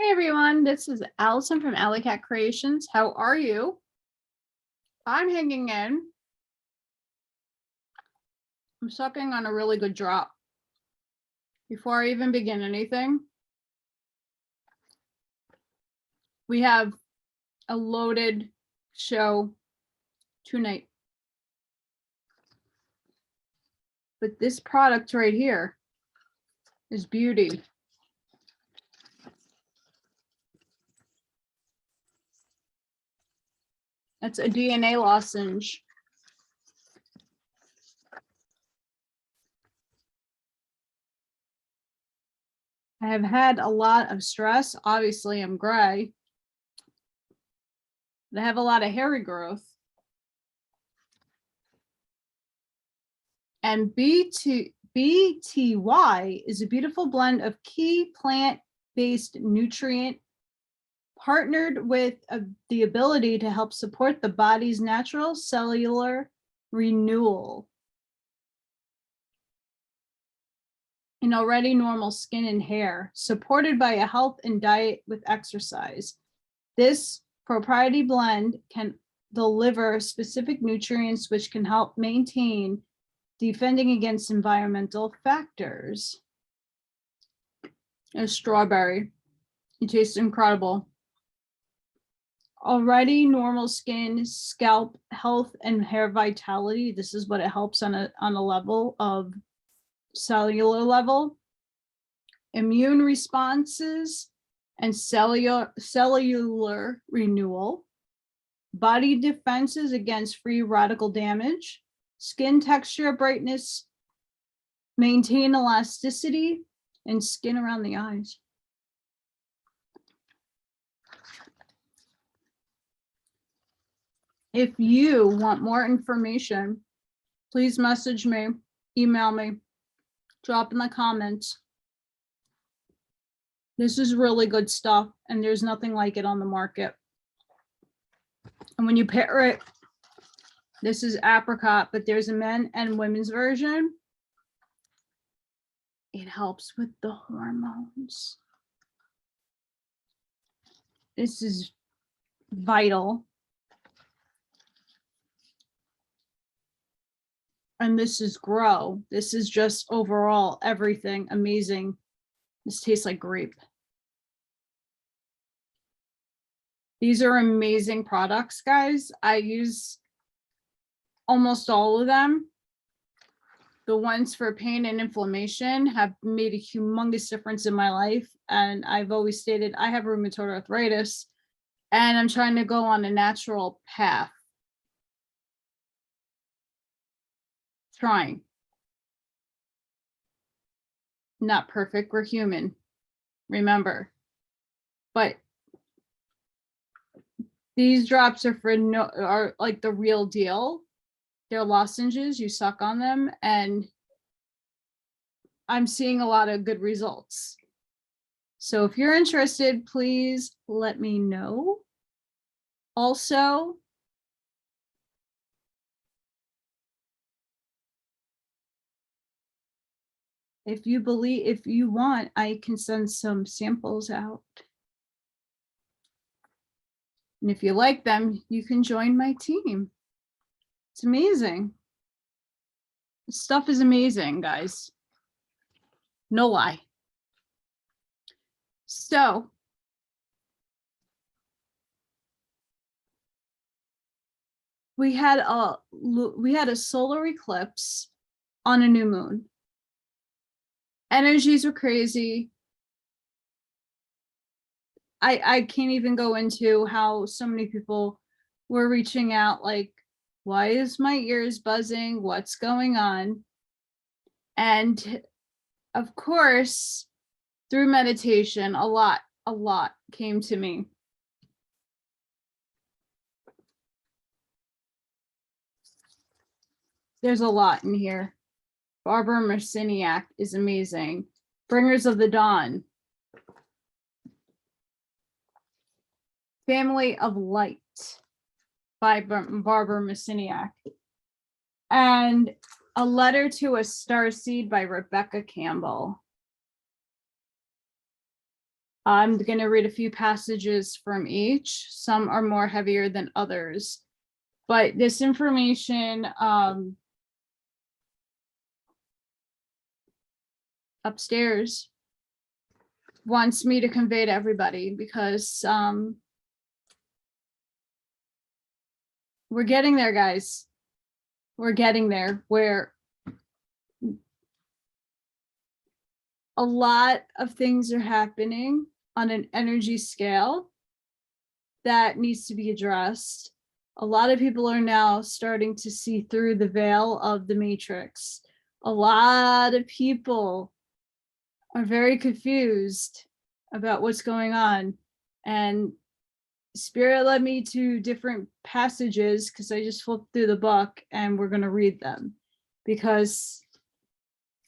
Hey everyone, this is Allison from Allykatkreations. How are you? I'm hanging in. I'm sucking on a really good drop. Before I even begin anything, we have a loaded show tonight. But this product right here is beauty. That's a DNA lozenge. I have had a lot of stress. Obviously, I'm gray. I have a lot of hairy growth. And BTY is a beautiful blend of key plant-based nutrient partnered with the ability to help support the body's natural cellular renewal. In already normal skin and hair, supported by a health and diet with exercise. This proprietary blend can deliver specific nutrients which can help maintain defending against environmental factors. And strawberry. It tastes incredible. Already normal skin, scalp health, and hair vitality. This is what it helps on a level of cellular level. Immune responses and cellular renewal. Body defenses against free radical damage. Skin texture, brightness, maintain elasticity, and skin around the eyes. If you want more information, please message me, email me, drop in the comments. This is really good stuff, and there's nothing like it on the market. And when you pair it, this is apricot, but there's a men and women's version. It helps with the hormones. This is vital. And this is grow. This is just overall everything amazing. This tastes like grape. These are amazing products, guys. I use almost all of them. The ones for pain and inflammation have made a humongous difference in my life. And I've always stated I have rheumatoid arthritis and I'm trying to go on a natural path. Trying. Not perfect, we're human. Remember. But these drops are like the real deal. They're lozenges, you suck on them, and I'm seeing a lot of good results. So if you're interested, please let me know. Also, if you want, I can send some samples out. And if you like them, you can join my team. It's amazing. This stuff is amazing, guys. No lie. So we had a solar eclipse on a new moon. Energies were crazy. I can't even go into how so many people were reaching out like, why is my ears buzzing? What's going on? And of course, through meditation, a lot came to me. There's a lot in here. Barbara Marciniak is amazing. Bringers of the Dawn. Family of Light by Barbara Marciniak. And A Letter to a Starseed by Rebecca Campbell. I'm going to read a few passages from each. Some are more heavier than others, but this information upstairs wants me to convey to everybody because we're getting there, guys. We're getting there where a lot of things are happening on an energy scale that needs to be addressed. A lot of people are now starting to see through the veil of the matrix. A lot of people are very confused about what's going on. And Spirit led me to different passages because I just flipped through the book and we're going to read them because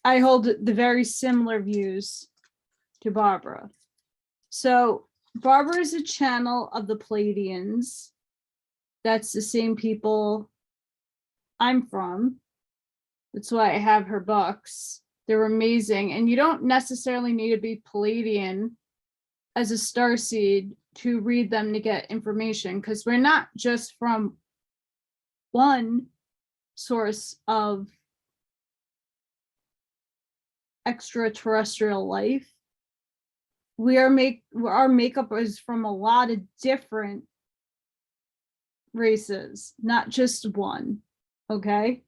I hold the very similar views to Barbara. So Barbara is a channel of the Pleiadians. That's the same people I'm from. That's why I have her books. They're amazing. And you don't necessarily need to be Pleiadian as a starseed to read them to get information, because we're not just from one source of extraterrestrial life. Our makeup is from a lot of different races, not just one. Okay.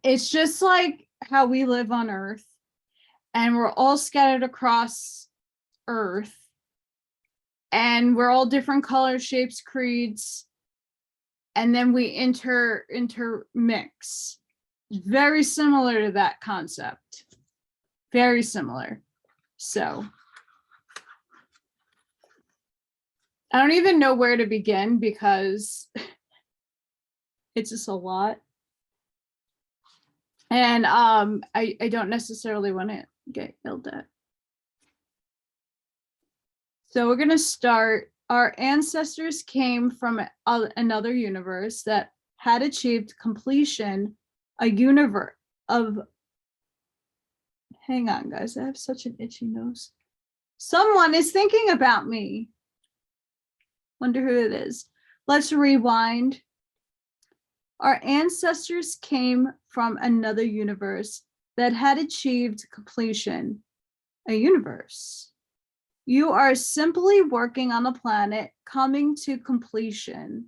It's just like how we live on Earth and we're all scattered across Earth and we're all different colors, shapes, creeds, and then we intermix. Very similar to that concept. Very similar. So I don't even know where to begin because it's just a lot. And I don't necessarily want to get yelled at. So we're going to start. Our ancestors came from another universe that had achieved completion, a universe of, hang on guys, I have such an itchy nose. Someone is thinking about me. Wonder who it is. Let's rewind. Our ancestors came from another universe that had achieved completion, a universe. You are simply working on a planet coming to completion,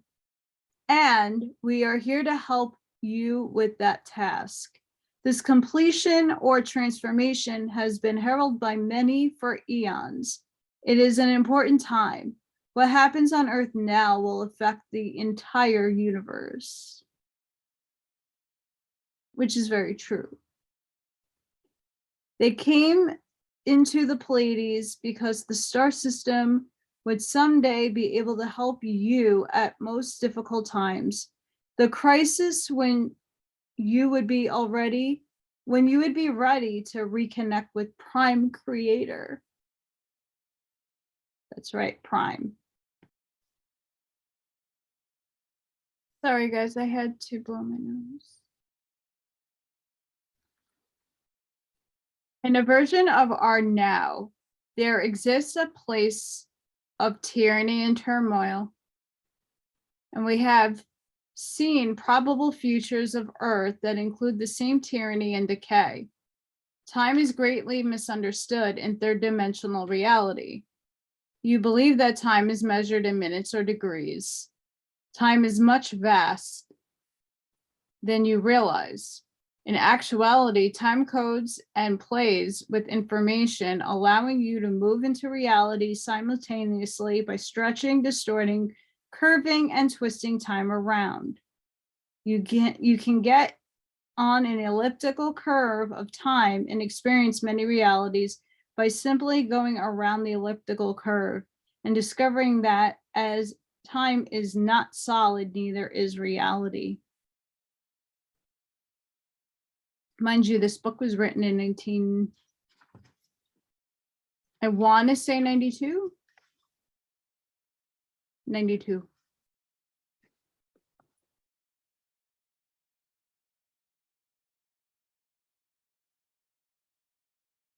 and we are here to help you with that task. This completion or transformation has been heralded by many for eons. It is an important time. What happens on Earth now will affect the entire universe, which is very true. They came into the Pleiades because the star system would someday be able to help you at most difficult times. The crisis when you would be ready to reconnect with Prime Creator. That's right, Prime. Sorry guys, I had to blow my nose. In a version of our now, there exists a place of tyranny and turmoil, and we have seen probable futures of Earth that include the same tyranny and decay. Time is greatly misunderstood in third-dimensional reality. You believe that time is measured in minutes or degrees. Time is much vast than you realize. In actuality, time codes and plays with information, allowing you to move into reality simultaneously by stretching, distorting, curving, and twisting time around. You can get on an elliptical curve of time and experience many realities by simply going around the elliptical curve and discovering that as time is not solid, neither is reality. Mind you, this book was written in I want to say 92? 92.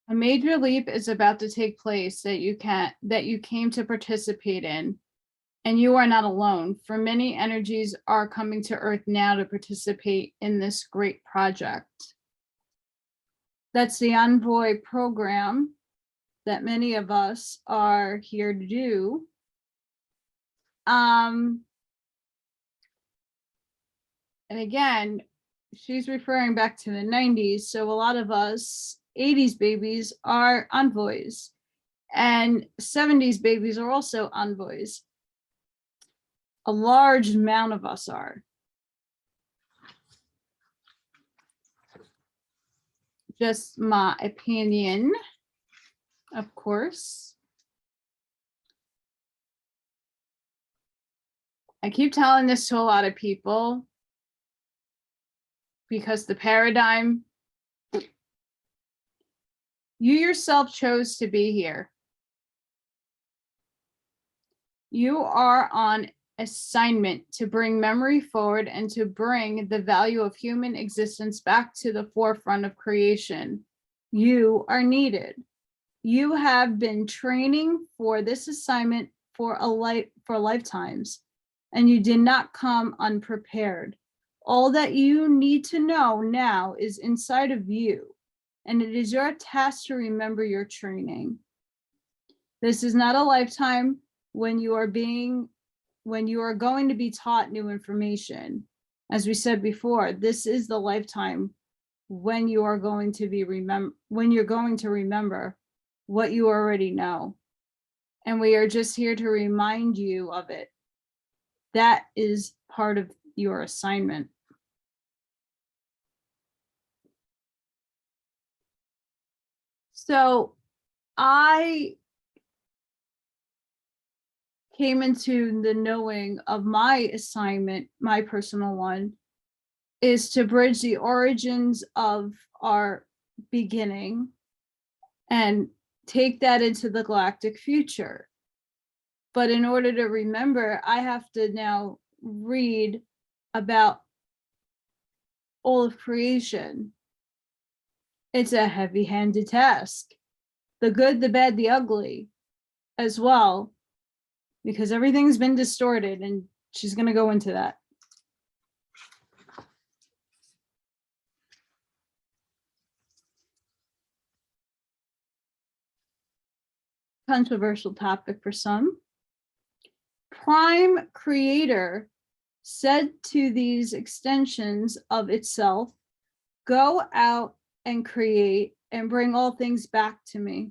A major leap is about to take place that you came to participate in, and you are not alone, for many energies are coming to Earth now to participate in this great project. That's the Envoy program that many of us are here to do. And again, she's referring back to the 90s. So a lot of us 80s babies are envoys, and 70s babies are also envoys. A large amount of us are. Just my opinion, of course. I keep telling this to a lot of people because the paradigm, you yourself chose to be here. You are on assignment to bring memory forward and to bring the value of human existence back to the forefront of creation. You are needed. You have been training for this assignment for lifetimes, and you did not come unprepared. All that you need to know now is inside of you, and it is your task to remember your training. This is not a lifetime when you are going to be taught new information. As we said before, this is the lifetime when you are going to be remember what you already know. And we are just here to remind you of it. That is part of your assignment. So I came into the knowing of my assignment, my personal one, is to bridge the origins of our beginning and take that into the galactic future. But in order to remember, I have to now read about all of creation. It's a heavy-handed task. The good, the bad, the ugly as well, because everything's been distorted, and she's going to go into that. Controversial topic for some. Prime Creator said to these extensions of itself, go out and create and bring all things back to me.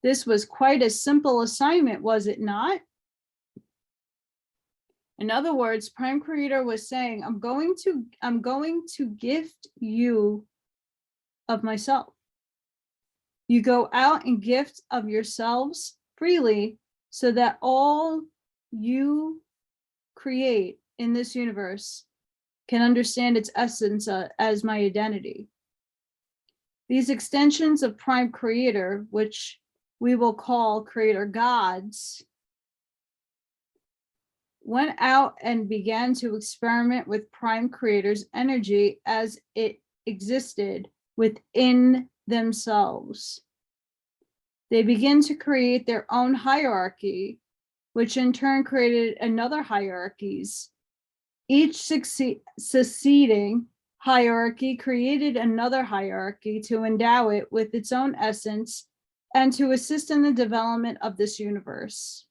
This was quite a simple assignment, was it not? In other words, Prime Creator was saying, I'm going to gift you of myself. You go out and gift of yourselves freely so that all you create in this universe can understand its essence as my identity. These extensions of Prime Creator, which we will call Creator Gods, went out and began to experiment with Prime Creator's energy as it existed within themselves. They begin to create their own hierarchy, which in turn created another hierarchies. Each succeeding hierarchy created another hierarchy to endow it with its own essence and to assist in the development of this universe.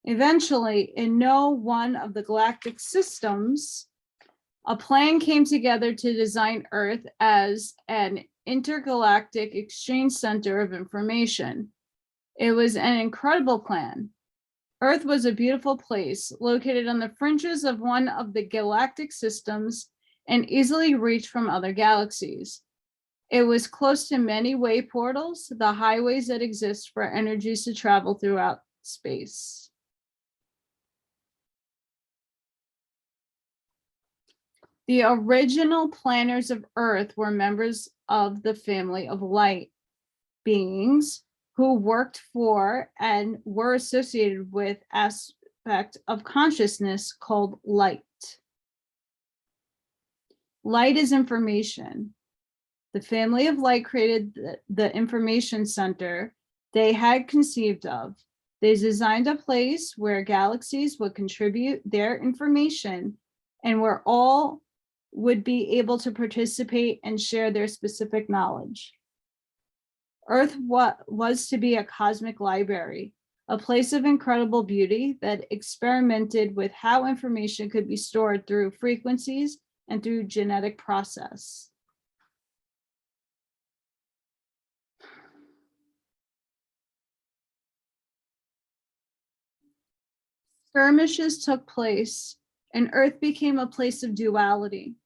Eventually, in no one of the galactic systems, a plan came together to design Earth as an intergalactic exchange center of information. It was an incredible plan. Earth was a beautiful place located on the fringes of one of the galactic systems and easily reached from other galaxies. It was close to many way portals, the highways that exist for energies to travel throughout space. The original planners of Earth were members of the family of light beings who worked for and were associated with aspect of consciousness called light. Light is information. The family of light created the information center they had conceived of. They designed a place where galaxies would contribute their information and where all would be able to participate and share their specific knowledge. Earth was to be a cosmic library, a place of incredible beauty that experimented with how information could be stored through frequencies and through genetic process. Skirmishes took place, and Earth became a place of duality.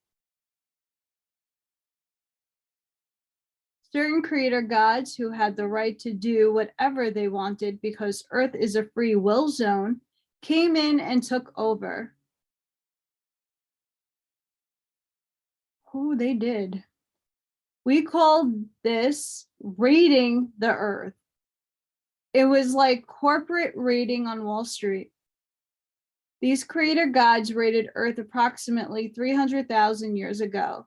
Certain creator gods who had the right to do whatever they wanted because Earth is a free will zone came in and took over. Oh, they did. We called this raiding the Earth. It was like corporate raiding on Wall Street. These creator gods raided Earth approximately 300,000 years ago,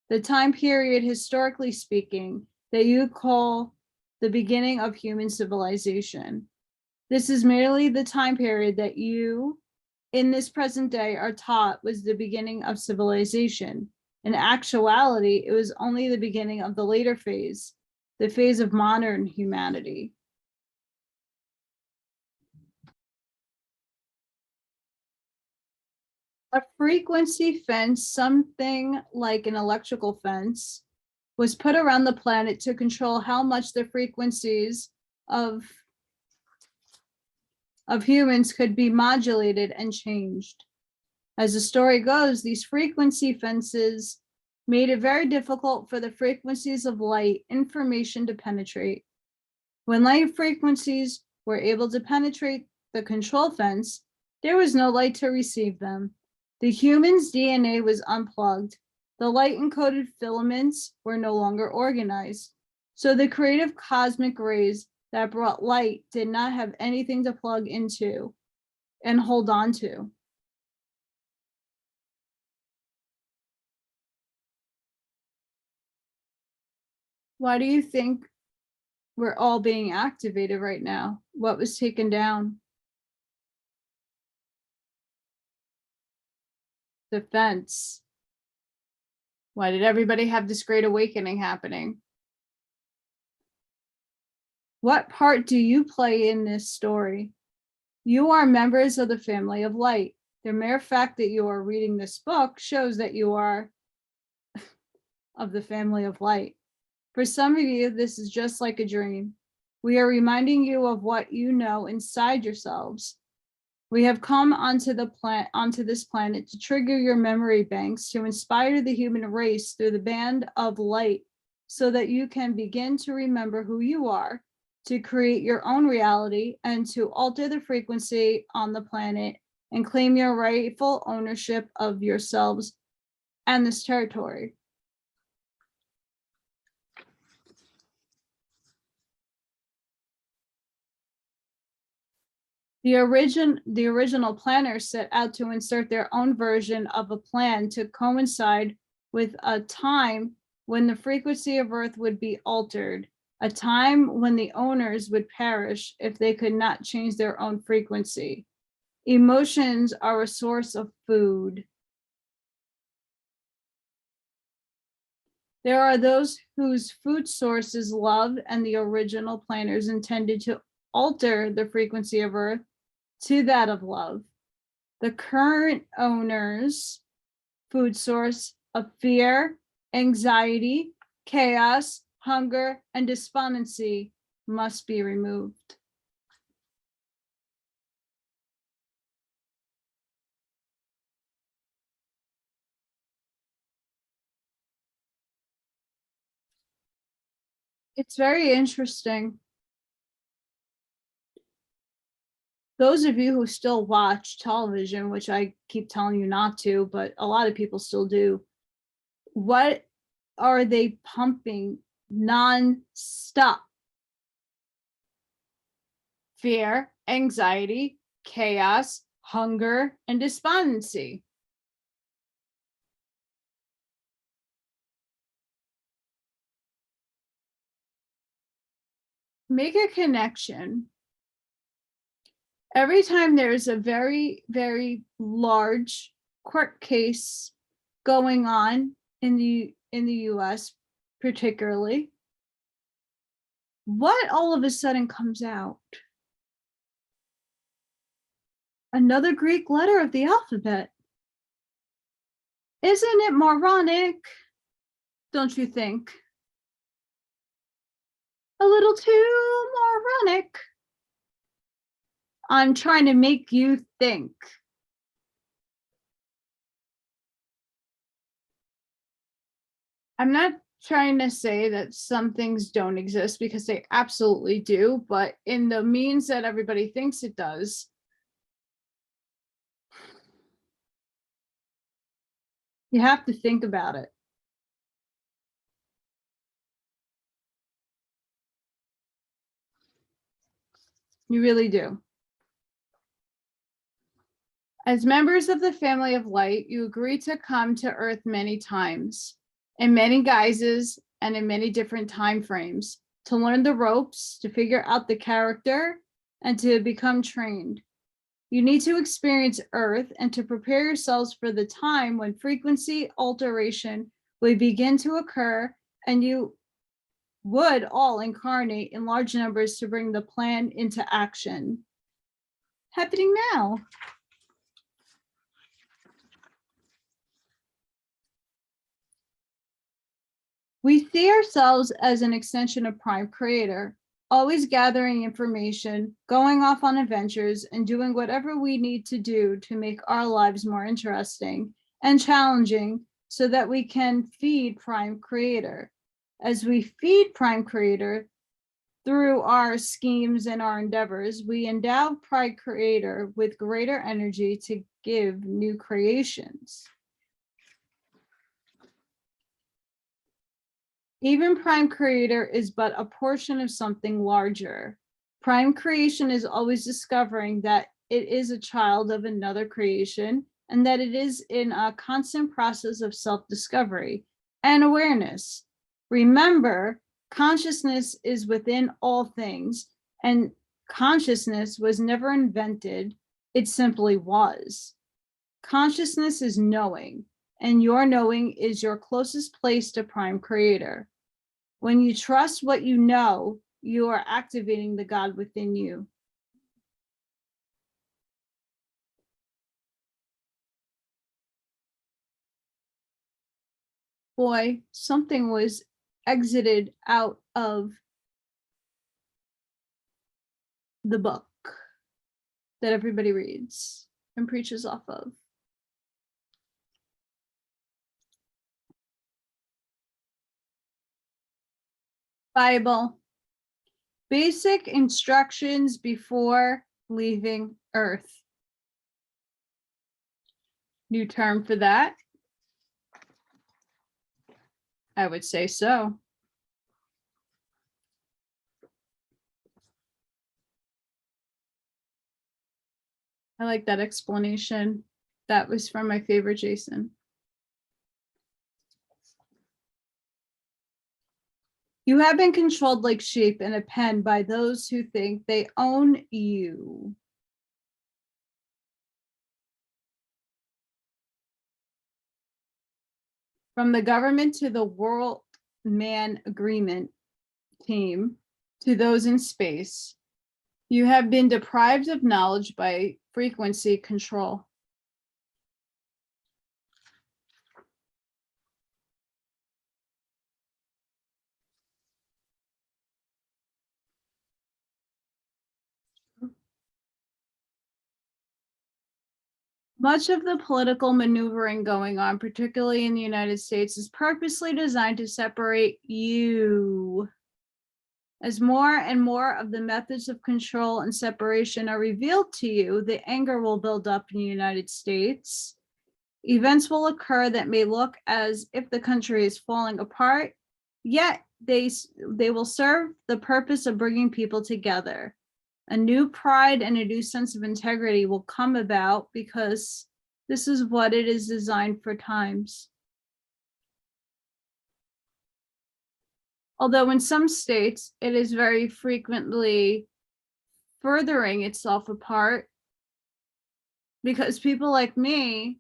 the time period, historically speaking, that you call the beginning of human civilization. This is merely the time period that you, in this present day, are taught was the beginning of civilization. In actuality, it was only the beginning of the later phase, the phase of modern humanity. A frequency fence, something like an electrical fence, was put around the planet to control how much the frequencies of humans could be modulated and changed. As the story goes, these frequency fences made it very difficult for the frequencies of light information to penetrate. When light frequencies were able to penetrate the control fence, there was no light to receive them. The human's DNA was unplugged. The light-encoded filaments were no longer organized. So the creative cosmic rays that brought light did not have anything to plug into and hold on to. Why do you think we're all being activated right now? What was taken down? The fence. Why did everybody have this great awakening happening? What part do you play in this story? You are members of the family of light. The mere fact that you are reading this book shows that you are of the family of light. For some of you, this is just like a dream. We are reminding you of what you know inside yourselves. We have come onto this planet to trigger your memory banks, to inspire the human race through the band of light, so that you can begin to remember who you are, to create your own reality, and to alter the frequency on the planet and claim your rightful ownership of yourselves and this territory. The original planners set out to insert their own version of a plan to coincide with a time when the frequency of Earth would be altered, a time when the owners would perish if they could not change their own frequency. Emotions are a source of food. There are those whose food source is love, and the original planners intended to alter the frequency of Earth to that of love. The current owner's food source of fear, anxiety, chaos, hunger, and despondency must be removed. It's very interesting. Those of you who still watch television, which I keep telling you not to, but a lot of people still do, what are they pumping non-stop? Fear, anxiety, chaos, hunger, and despondency. make a connection. Every time there's a very, very large court case going on in the US, particularly, what all of a sudden comes out? Another Greek letter of the alphabet. Isn't it moronic? Don't you think? A little too moronic. I'm trying to make you think. I'm not trying to say that some things don't exist, because they absolutely do, but in the means that everybody thinks it does. You have to think about it. You really do. As members of the family of light, you agree to come to Earth many times, in many guises and in many different time frames, to learn the ropes, to figure out the character, and to become trained. You need to experience Earth and to prepare yourselves for the time when frequency alteration would begin to occur, and you would all incarnate in large numbers to bring the plan into action. Happening now. We see ourselves as an extension of Prime Creator, always gathering information, going off on adventures, and doing whatever we need to do to make our lives more interesting and challenging so that we can feed Prime Creator. As we feed Prime Creator through our schemes and our endeavors, we endow Prime Creator with greater energy to give new creations. Even Prime Creator is but a portion of something larger. Prime Creation is always discovering that it is a child of another creation, and that it is in a constant process of self-discovery and awareness. Remember, consciousness is within all things, and consciousness was never invented, it simply was. Consciousness is knowing, and your knowing is your closest place to Prime Creator. When you trust what you know, you are activating the God within you. Boy, something was exited out of the book that everybody reads and preaches off of. Bible. Basic instructions before leaving Earth. New term for that? I would say so. I like that explanation. That was from my favorite Jason. You have been controlled like sheep in a pen by those who think they own you. From the government to the World Man Agreement team, to those in space, you have been deprived of knowledge by frequency control. Much of the political maneuvering going on, particularly in the United States, is purposely designed to separate you. As more and more of the methods of control and separation are revealed to you, the anger will build up in the United States. Events will occur that may look as if the country is falling apart, yet they will serve the purpose of bringing people together. A new pride and a new sense of integrity will come about because this is what it is designed for times. Although in some states, it is very frequently furthering itself apart because people like me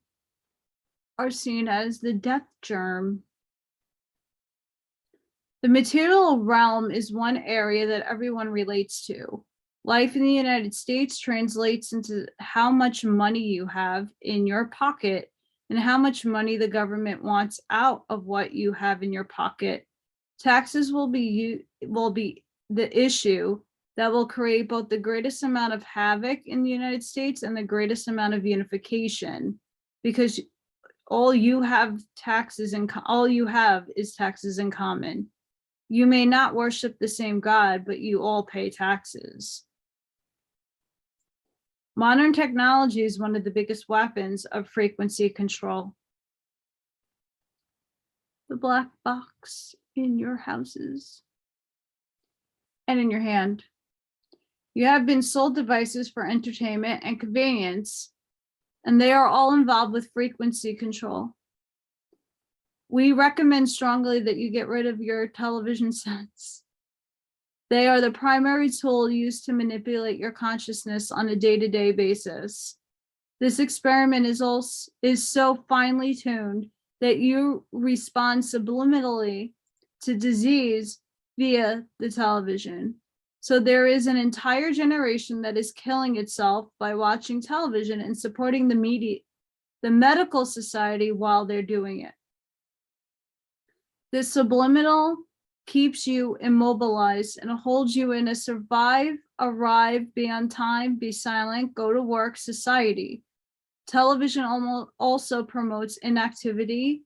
are seen as the death germ. The material realm is one area that everyone relates to. Life in the United States translates into how much money you have in your pocket and how much money the government wants out of what you have in your pocket. Taxes will be the issue that will create both the greatest amount of havoc in the United States and the greatest amount of unification, because all you have is taxes in common. You may not worship the same God, but you all pay taxes. Modern technology is one of the biggest weapons of frequency control. The black box in your houses and in your hand. You have been sold devices for entertainment and convenience, and they are all involved with frequency control. We recommend strongly that you get rid of your television sets. They are the primary tool used to manipulate your consciousness on a day-to-day basis. This experiment is so finely tuned that you respond subliminally to disease via the television. So there is an entire generation that is killing itself by watching television and supporting the media, the medical society while they're doing it. This subliminal keeps you immobilized and holds you in a survive, arrive, be on time, be silent, go to work society. Television also promotes inactivity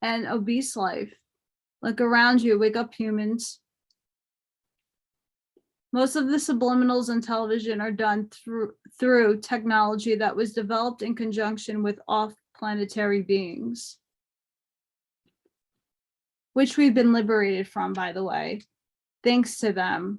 and obese life. Look around you, wake up, humans. Most of the subliminals on television are done through technology that was developed in conjunction with off-planetary beings, which we've been liberated from, by the way, thanks to them.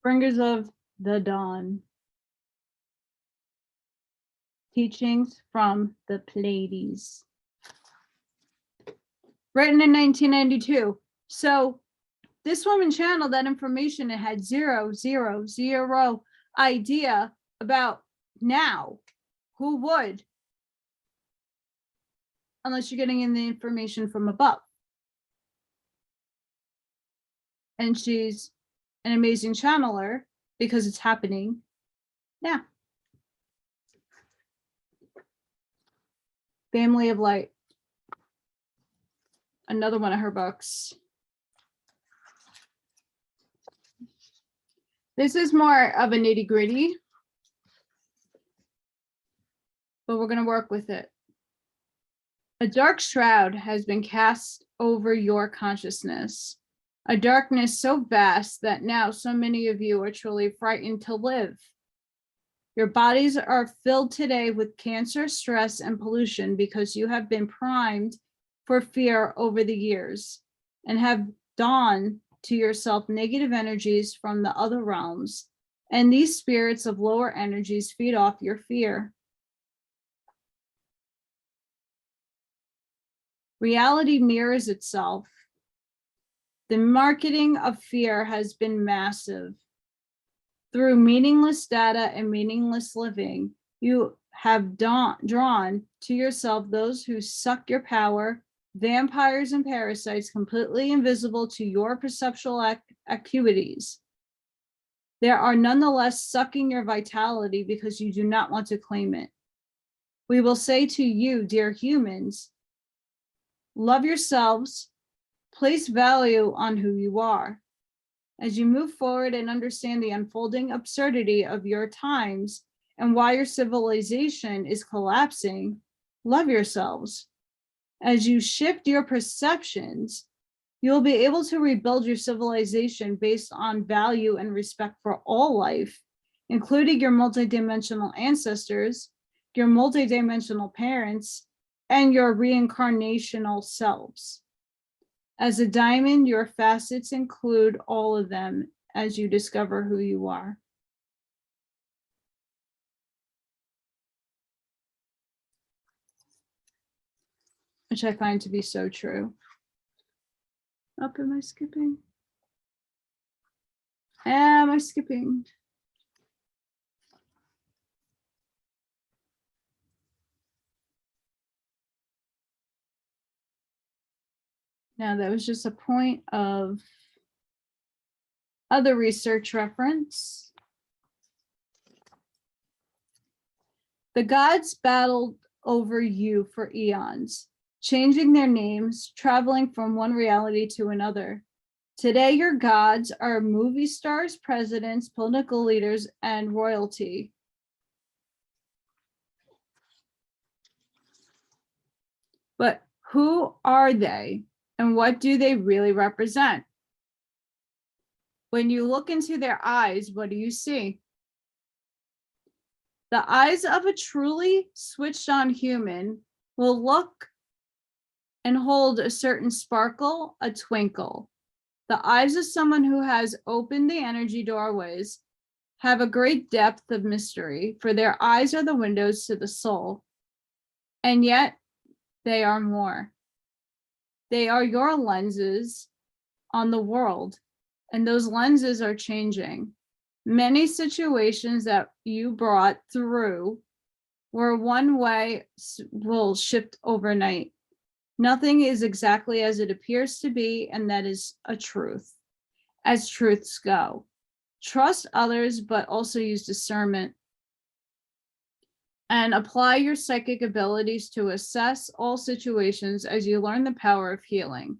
Bringers of the dawn. Teachings from the Pleiades. Written in 1992. So this woman channeled that information and had zero idea about now. Who would? Unless you're getting in the information from above. And she's an amazing channeler because it's happening now. Family of Light. Another one of her books. This is more of a nitty-gritty, but we're going to work with it. A dark shroud has been cast over your consciousness, a darkness so vast that now so many of you are truly frightened to live. Your bodies are filled today with cancer, stress, and pollution because you have been primed for fear over the years and have donned to yourself negative energies from the other realms. And these spirits of lower energies feed off your fear. Reality mirrors itself. The marketing of fear has been massive. Through meaningless data and meaningless living, you have drawn to yourself those who suck your power, vampires and parasites completely invisible to your perceptual acuities. They are nonetheless sucking your vitality because you do not want to claim it. We will say to you, dear humans, love yourselves, place value on who you are. As you move forward and understand the unfolding absurdity of your times and why your civilization is collapsing, love yourselves. As you shift your perceptions, you'll be able to rebuild your civilization based on value and respect for all life, including your multidimensional ancestors, your multidimensional parents, and your reincarnational selves. As a diamond, your facets include all of them as you discover who you are. Which I find to be so true. Up, am I skipping? Am I skipping? Now that was just a point of other research reference. The gods battled over you for eons, changing their names, traveling from one reality to another. Today, your gods are movie stars, presidents, political leaders, and royalty. But who are they, and what do they really represent? When you look into their eyes, what do you see? The eyes of a truly switched on human will look and hold a certain sparkle, a twinkle. The eyes of someone who has opened the energy doorways have a great depth of mystery, for their eyes are the windows to the soul. And yet they are more. They are your lenses on the world, and those lenses are changing. Many situations that you brought through were one way will shift overnight. Nothing is exactly as it appears to be, and that is a truth, as truths go. Trust others, but also use discernment. And apply your psychic abilities to assess all situations as you learn the power of healing.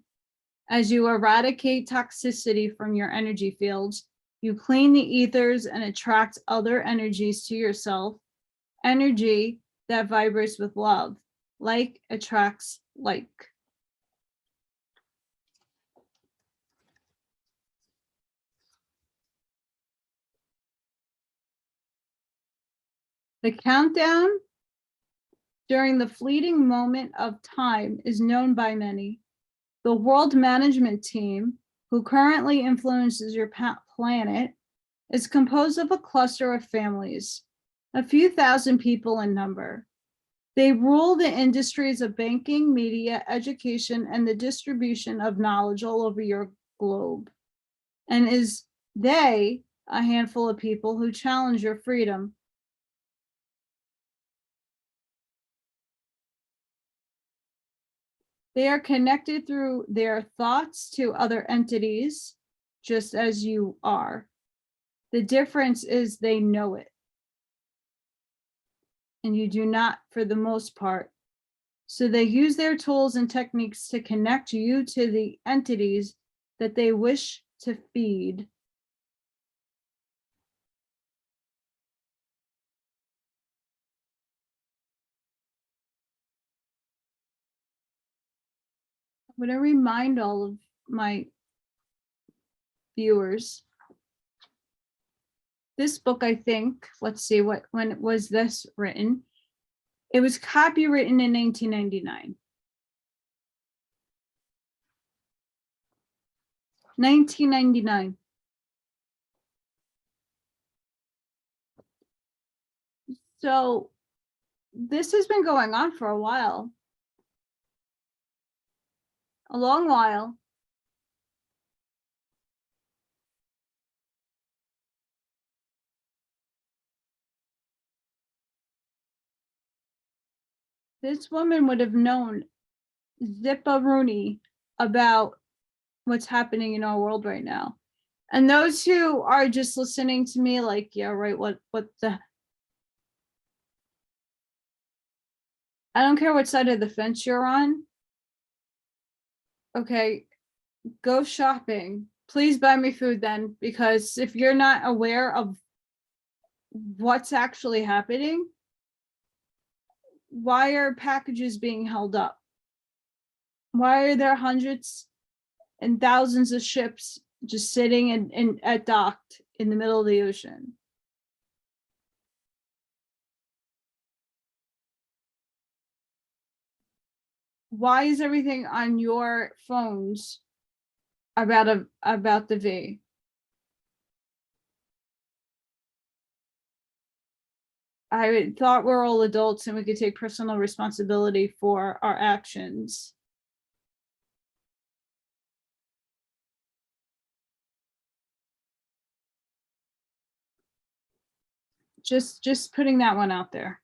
As you eradicate toxicity from your energy fields, you clean the ethers and attract other energies to yourself. Energy that vibrates with love. Like attracts like. The countdown during the fleeting moment of time is known by many. The world management team, who currently influences your planet, is composed of a cluster of families, a few thousand people in number. They rule the industries of banking, media, education, and the distribution of knowledge all over your globe. And is they a handful of people who challenge your freedom? They are connected through their thoughts to other entities, just as you are. The difference is they know it. And you do not, for the most part. So they use their tools and techniques to connect you to the entities that they wish to feed. I want to remind all of my viewers, this book, I think, let's see, when was this written? It was copywritten in 1999. 1999. So this has been going on for a while. A long while. This woman would have known zipperoonie about what's happening in our world right now. And those who are just listening to me like, yeah, right, what the, I don't care what side of the fence you're on. Okay, go shopping. Please buy me food then, because if you're not aware of what's actually happening, why are packages being held up? Why are there hundreds and thousands of ships just sitting in at docked in the middle of the ocean? Why is everything on your phones about the V. I thought we're all adults and we could take personal responsibility for our actions. Just putting that one out there.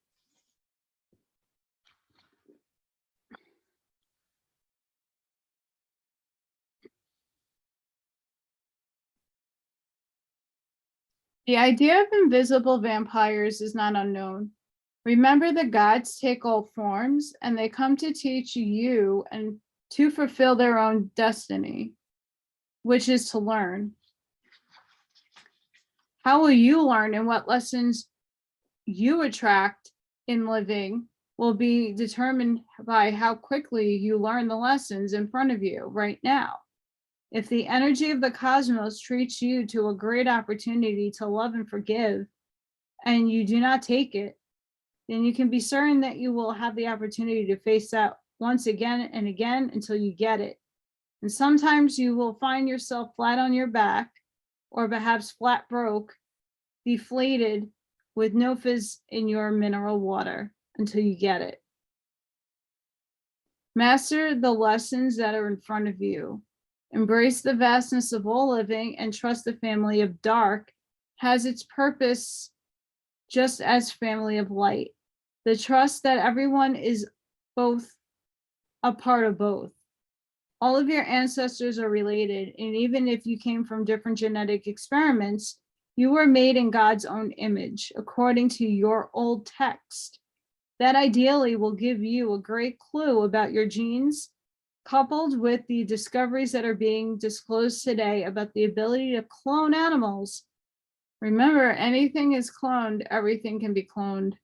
The idea of invisible vampires is not unknown. Remember, the gods take all forms and they come to teach you and to fulfill their own destiny, which is to learn. How will you learn, and what lessons you attract in living will be determined by how quickly you learn the lessons in front of you right now. If the energy of the cosmos treats you to a great opportunity to love and forgive, and you do not take it, then you can be certain that you will have the opportunity to face that once again and again until you get it. And sometimes you will find yourself flat on your back, or perhaps flat broke, deflated, with no fizz in your mineral water until you get it. Master the lessons that are in front of you. Embrace the vastness of all living and trust the family of dark has its purpose just as family of light. The trust that everyone is both a part of both. All of your ancestors are related, and even if you came from different genetic experiments, you were made in God's own image, according to your old text. That ideally will give you a great clue about your genes, coupled with the discoveries that are being disclosed today about the ability to clone animals. Remember, anything is cloned, everything can be cloned.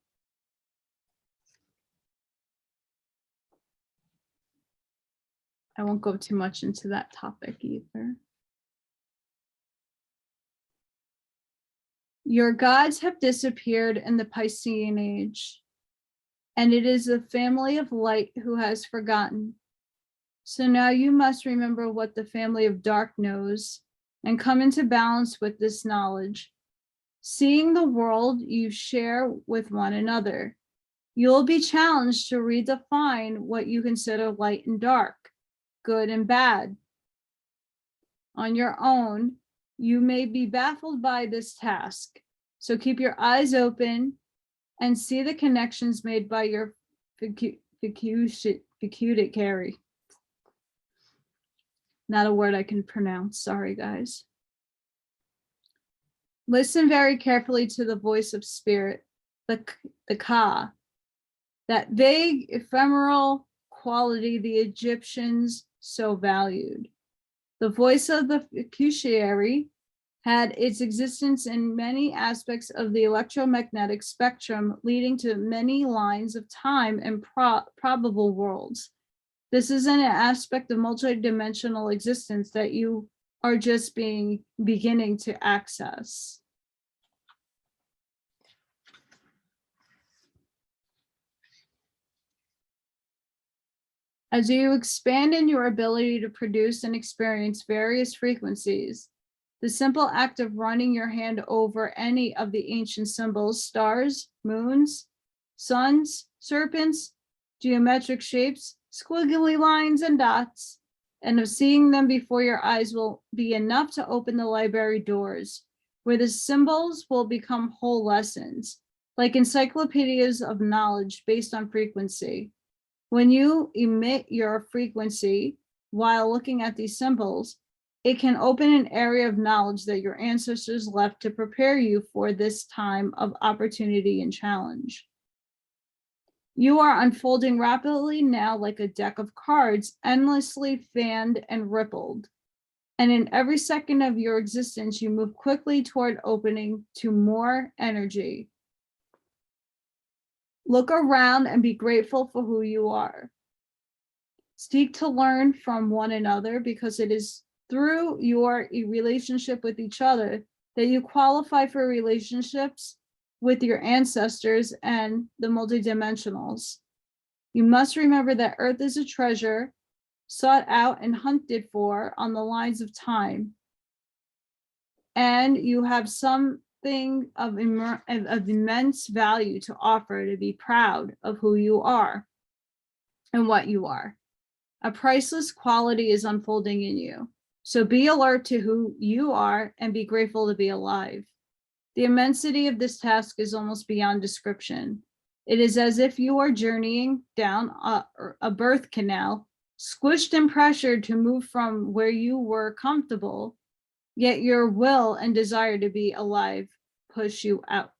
I won't go too much into that topic either. Your gods have disappeared in the Piscean age, and it is the family of light who has forgotten. So now you must remember what the family of dark knows and come into balance with this knowledge. Seeing the world you share with one another, you'll be challenged to redefine what you consider light and dark, good and bad. On your own, you may be baffled by this task. So keep your eyes open and see the connections made by your Carry. Not a word I can pronounce. Sorry, guys. Listen very carefully to the voice of spirit, the Ka, that vague, ephemeral quality the Egyptians so valued. The voice of the fiduciary had its existence in many aspects of the electromagnetic spectrum, leading to many lines of time and probable worlds. This is an aspect of multidimensional existence that you are just beginning to access. As you expand in your ability to produce and experience various frequencies, the simple act of running your hand over any of the ancient symbols, stars, moons, suns, serpents, geometric shapes, squiggly lines and dots, and of seeing them before your eyes will be enough to open the library doors, where the symbols will become whole lessons, like encyclopedias of knowledge based on frequency. When you emit your frequency while looking at these symbols, it can open an area of knowledge that your ancestors left to prepare you for this time of opportunity and challenge. You are unfolding rapidly now like a deck of cards, endlessly fanned and rippled. And in every second of your existence, you move quickly toward opening to more energy. Look around and be grateful for who you are. Seek to learn from one another, because it is through your relationship with each other that you qualify for relationships with your ancestors and the multidimensionals. You must remember that Earth is a treasure sought out and hunted for on the lines of time. And you have something of immense value to offer to be proud of who you are and what you are. A priceless quality is unfolding in you. So be alert to who you are and be grateful to be alive. The immensity of this task is almost beyond description. It is as if you are journeying down a birth canal, squished and pressured to move from where you were comfortable, yet your will and desire to be alive push you out.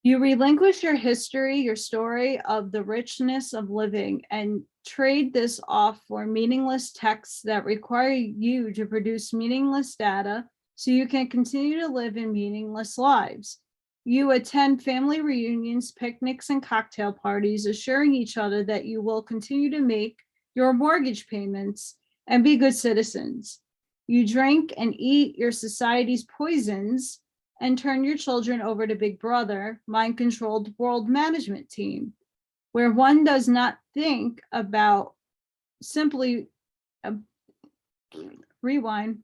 You relinquish your history, your story of the richness of living, and trade this off for meaningless texts that require you to produce meaningless data so you can continue to live in meaningless lives. You attend family reunions, picnics, and cocktail parties, assuring each other that you will continue to make your mortgage payments and be good citizens. You drink and eat your society's poisons and turn your children over to Big Brother, mind-controlled world management team, where one does not think about simply rewind,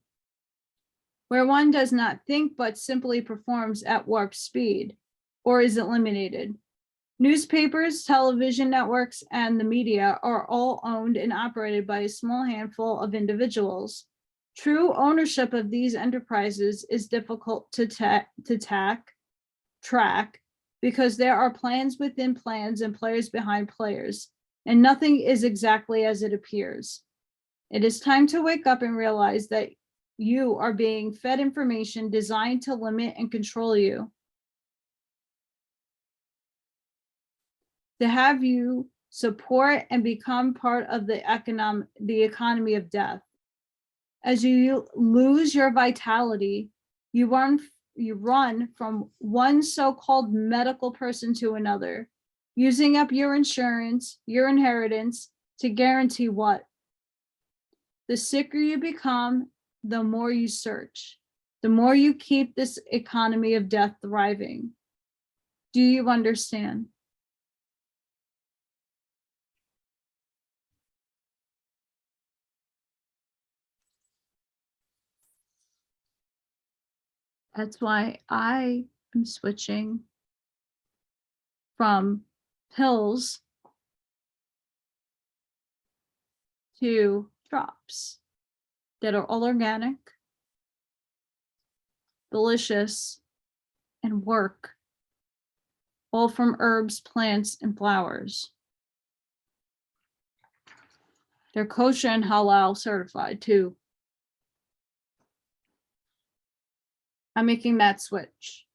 where one does not think but simply performs at warp speed or is eliminated. Newspapers, television networks, and the media are all owned and operated by a small handful of individuals. True ownership of these enterprises is difficult to track because there are plans within plans and players behind players, and nothing is exactly as it appears. It is time to wake up and realize that you are being fed information designed to limit and control you, to have you support and become part of the economy of death. As you lose your vitality, you run from one so-called medical person to another, using up your insurance, your inheritance, to guarantee what? The sicker you become, the more you search, the more you keep this economy of death thriving. Do you understand? That's why I am switching from pills to drops that are all organic, delicious, and work, all from herbs, plants, and flowers. They're kosher and halal certified too. I'm making that switch.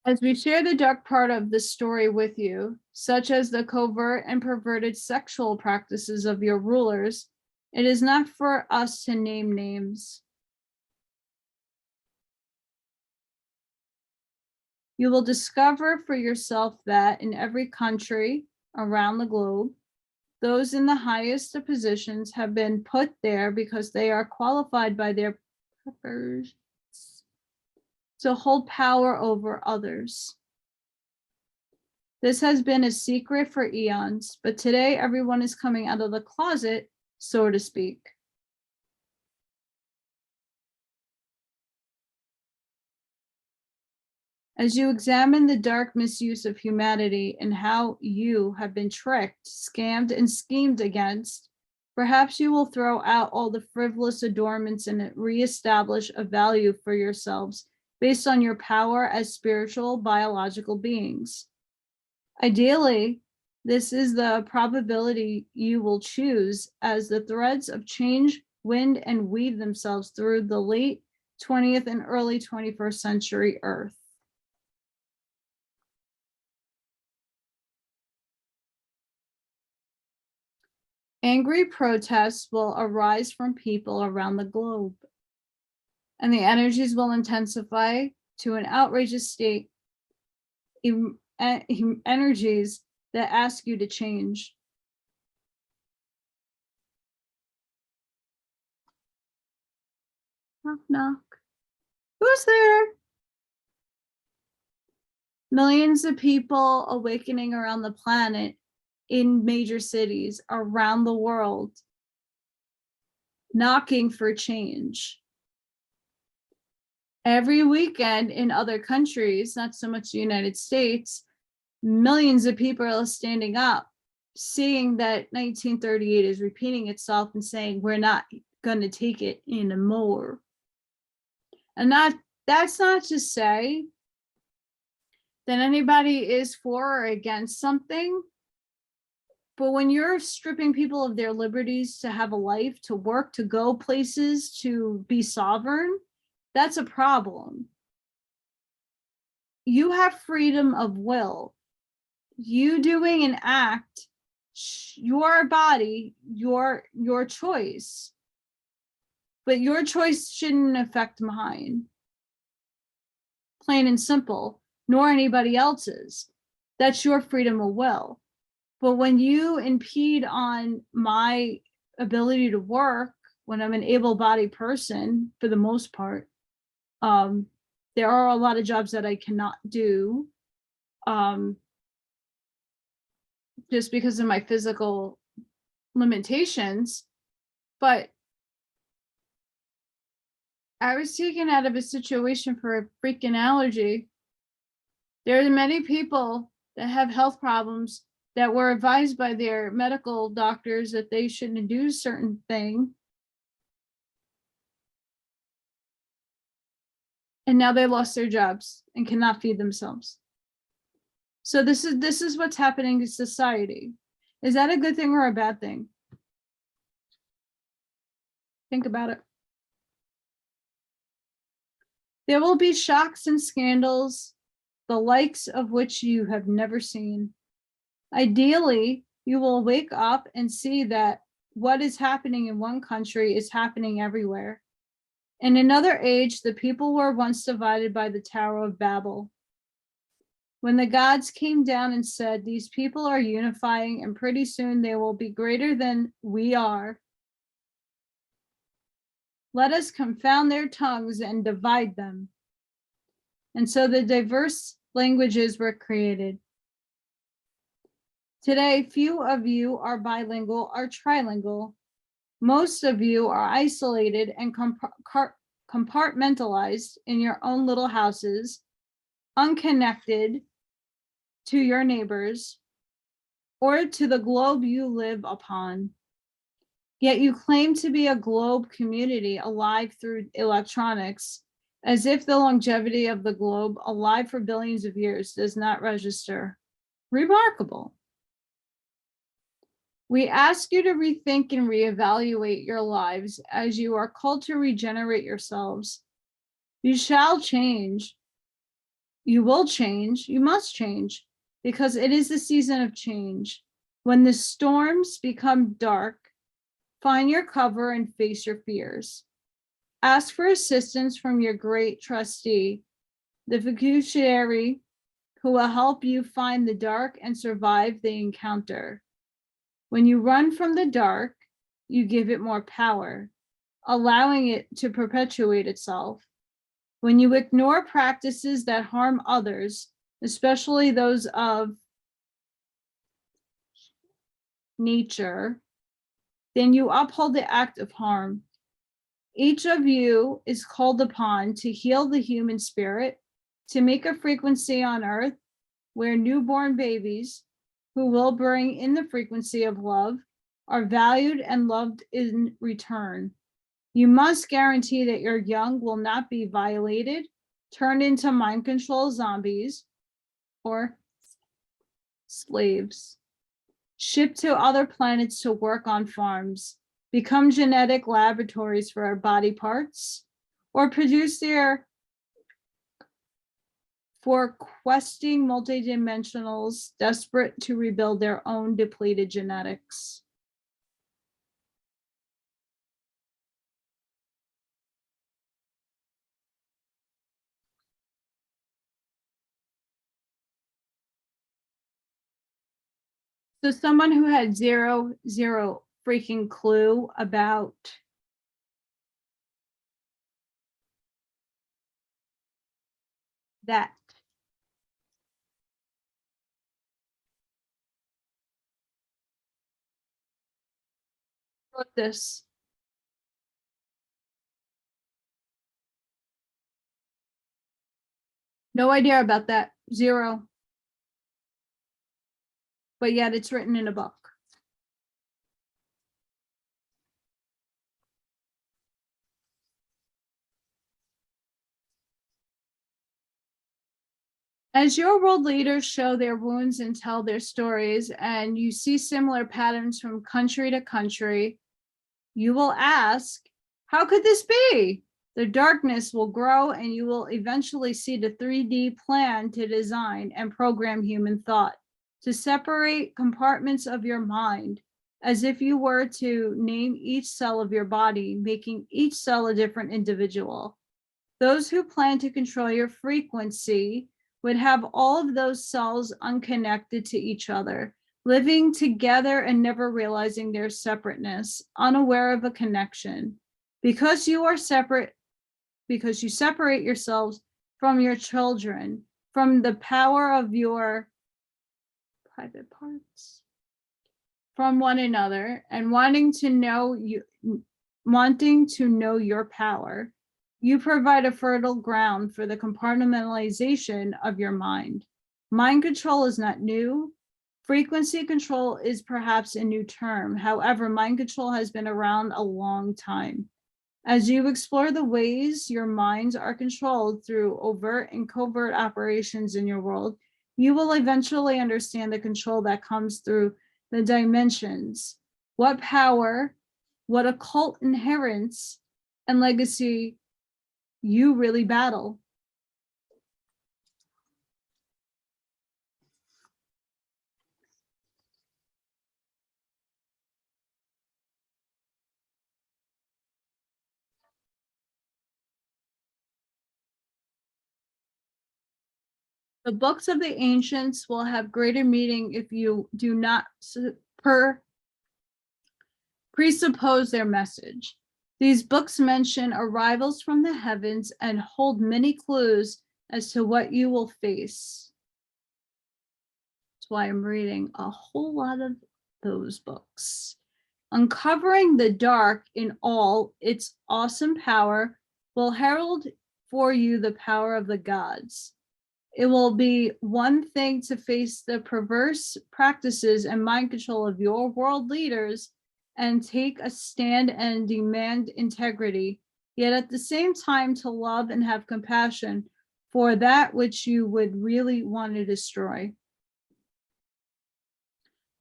As we share the dark part of the story with you, such as the covert and perverted sexual practices of your rulers, it is not for us to name names. You will discover for yourself that in every country around the globe, those in the highest of positions have been put there because they are qualified by their purpose to hold power over others. This has been a secret for eons, but today everyone is coming out of the closet, so to speak. As you examine the dark misuse of humanity and how you have been tricked, scammed, and schemed against, perhaps you will throw out all the frivolous adornments and reestablish a value for yourselves based on your power as spiritual, biological beings. Ideally, this is the probability you will choose as the threads of change wind and weave themselves through the late 20th and early 21st century Earth. Angry protests will arise from people around the globe, and the energies will intensify to an outrageous state. Energies that ask you to change. Knock, knock. Who's there? Millions of people awakening around the planet in major cities around the world, knocking for change. Every weekend in other countries, not so much the United States, millions of people are standing up, seeing that 1938 is repeating itself and saying, we're not going to take it anymore. And that's not to say that anybody is for or against something. But when you're stripping people of their liberties to have a life, to work, to go places, to be sovereign, that's a problem. You have freedom of will. You doing an act, your body, your choice. But your choice shouldn't affect mine. Plain and simple, nor anybody else's. That's your freedom of will. But when you impede on my ability to work, when I'm an able-bodied person, for the most part, there are a lot of jobs that I cannot do just because of my physical limitations. But I was taken out of a situation for a freaking allergy. There are many people that have health problems that were advised by their medical doctors that they shouldn't do certain thing. And now they lost their jobs and cannot feed themselves. So this is what's happening in society. Is that a good thing or a bad thing? Think about it. There will be shocks and scandals, the likes of which you have never seen. Ideally, you will wake up and see that what is happening in one country is happening everywhere. In another age, the people were once divided by the Tower of Babel. When the gods came down and said, these people are unifying and pretty soon they will be greater than we are. Let us confound their tongues and divide them. And so the diverse languages were created. Today, few of you are bilingual or trilingual. Most of you are isolated and compartmentalized in your own little houses, unconnected to your neighbors or to the globe you live upon. Yet you claim to be a globe community alive through electronics, as if the longevity of the globe, alive for billions of years, does not register. Remarkable. We ask you to rethink and reevaluate your lives as you are called to regenerate yourselves. You shall change. You will change. You must change, because it is the season of change. When the storms become dark, find your cover and face your fears. Ask for assistance from your great trustee, the fiduciary, who will help you find the dark and survive the encounter. When you run from the dark, you give it more power, allowing it to perpetuate itself. When you ignore practices that harm others, especially those of nature, then you uphold the act of harm. Each of you is called upon to heal the human spirit, to make a frequency on earth where newborn babies, who will bring in the frequency of love, are valued and loved in return. You must guarantee that your young will not be violated, turned into mind control zombies, or slaves, shipped to other planets to work on farms, become genetic laboratories for our body parts, or produce their for questing multidimensionals desperate to rebuild their own depleted genetics. So someone who had zero freaking clue about that. Wrote this. No idea about that. Zero. But yet it's written in a book. As your world leaders show their wounds and tell their stories, and you see similar patterns from country to country, you will ask, how could this be? The darkness will grow and you will eventually see the 3D plan to design and program human thought, to separate compartments of your mind, as if you were to name each cell of your body, making each cell a different individual. Those who plan to control your frequency would have all of those cells unconnected to each other, living together and never realizing their separateness, unaware of a connection. Because you are separate, because you separate yourselves from your children, from the power of your private parts, from one another, and wanting to know your power, you provide a fertile ground for the compartmentalization of your mind. Mind control is not new. Frequency control is perhaps a new term. However, mind control has been around a long time. As you explore the ways your minds are controlled through overt and covert operations in your world, you will eventually understand the control that comes through the dimensions, what power, what occult inherence and legacy you really battle. The books of the ancients will have greater meaning if you do not presuppose their message. These books mention arrivals from the heavens and hold many clues as to what you will face. That's why I'm reading a whole lot of those books. Uncovering the dark in all its awesome power will herald for you the power of the gods. It will be one thing to face the perverse practices and mind control of your world leaders and take a stand and demand integrity, yet at the same time to love and have compassion for that which you would really want to destroy.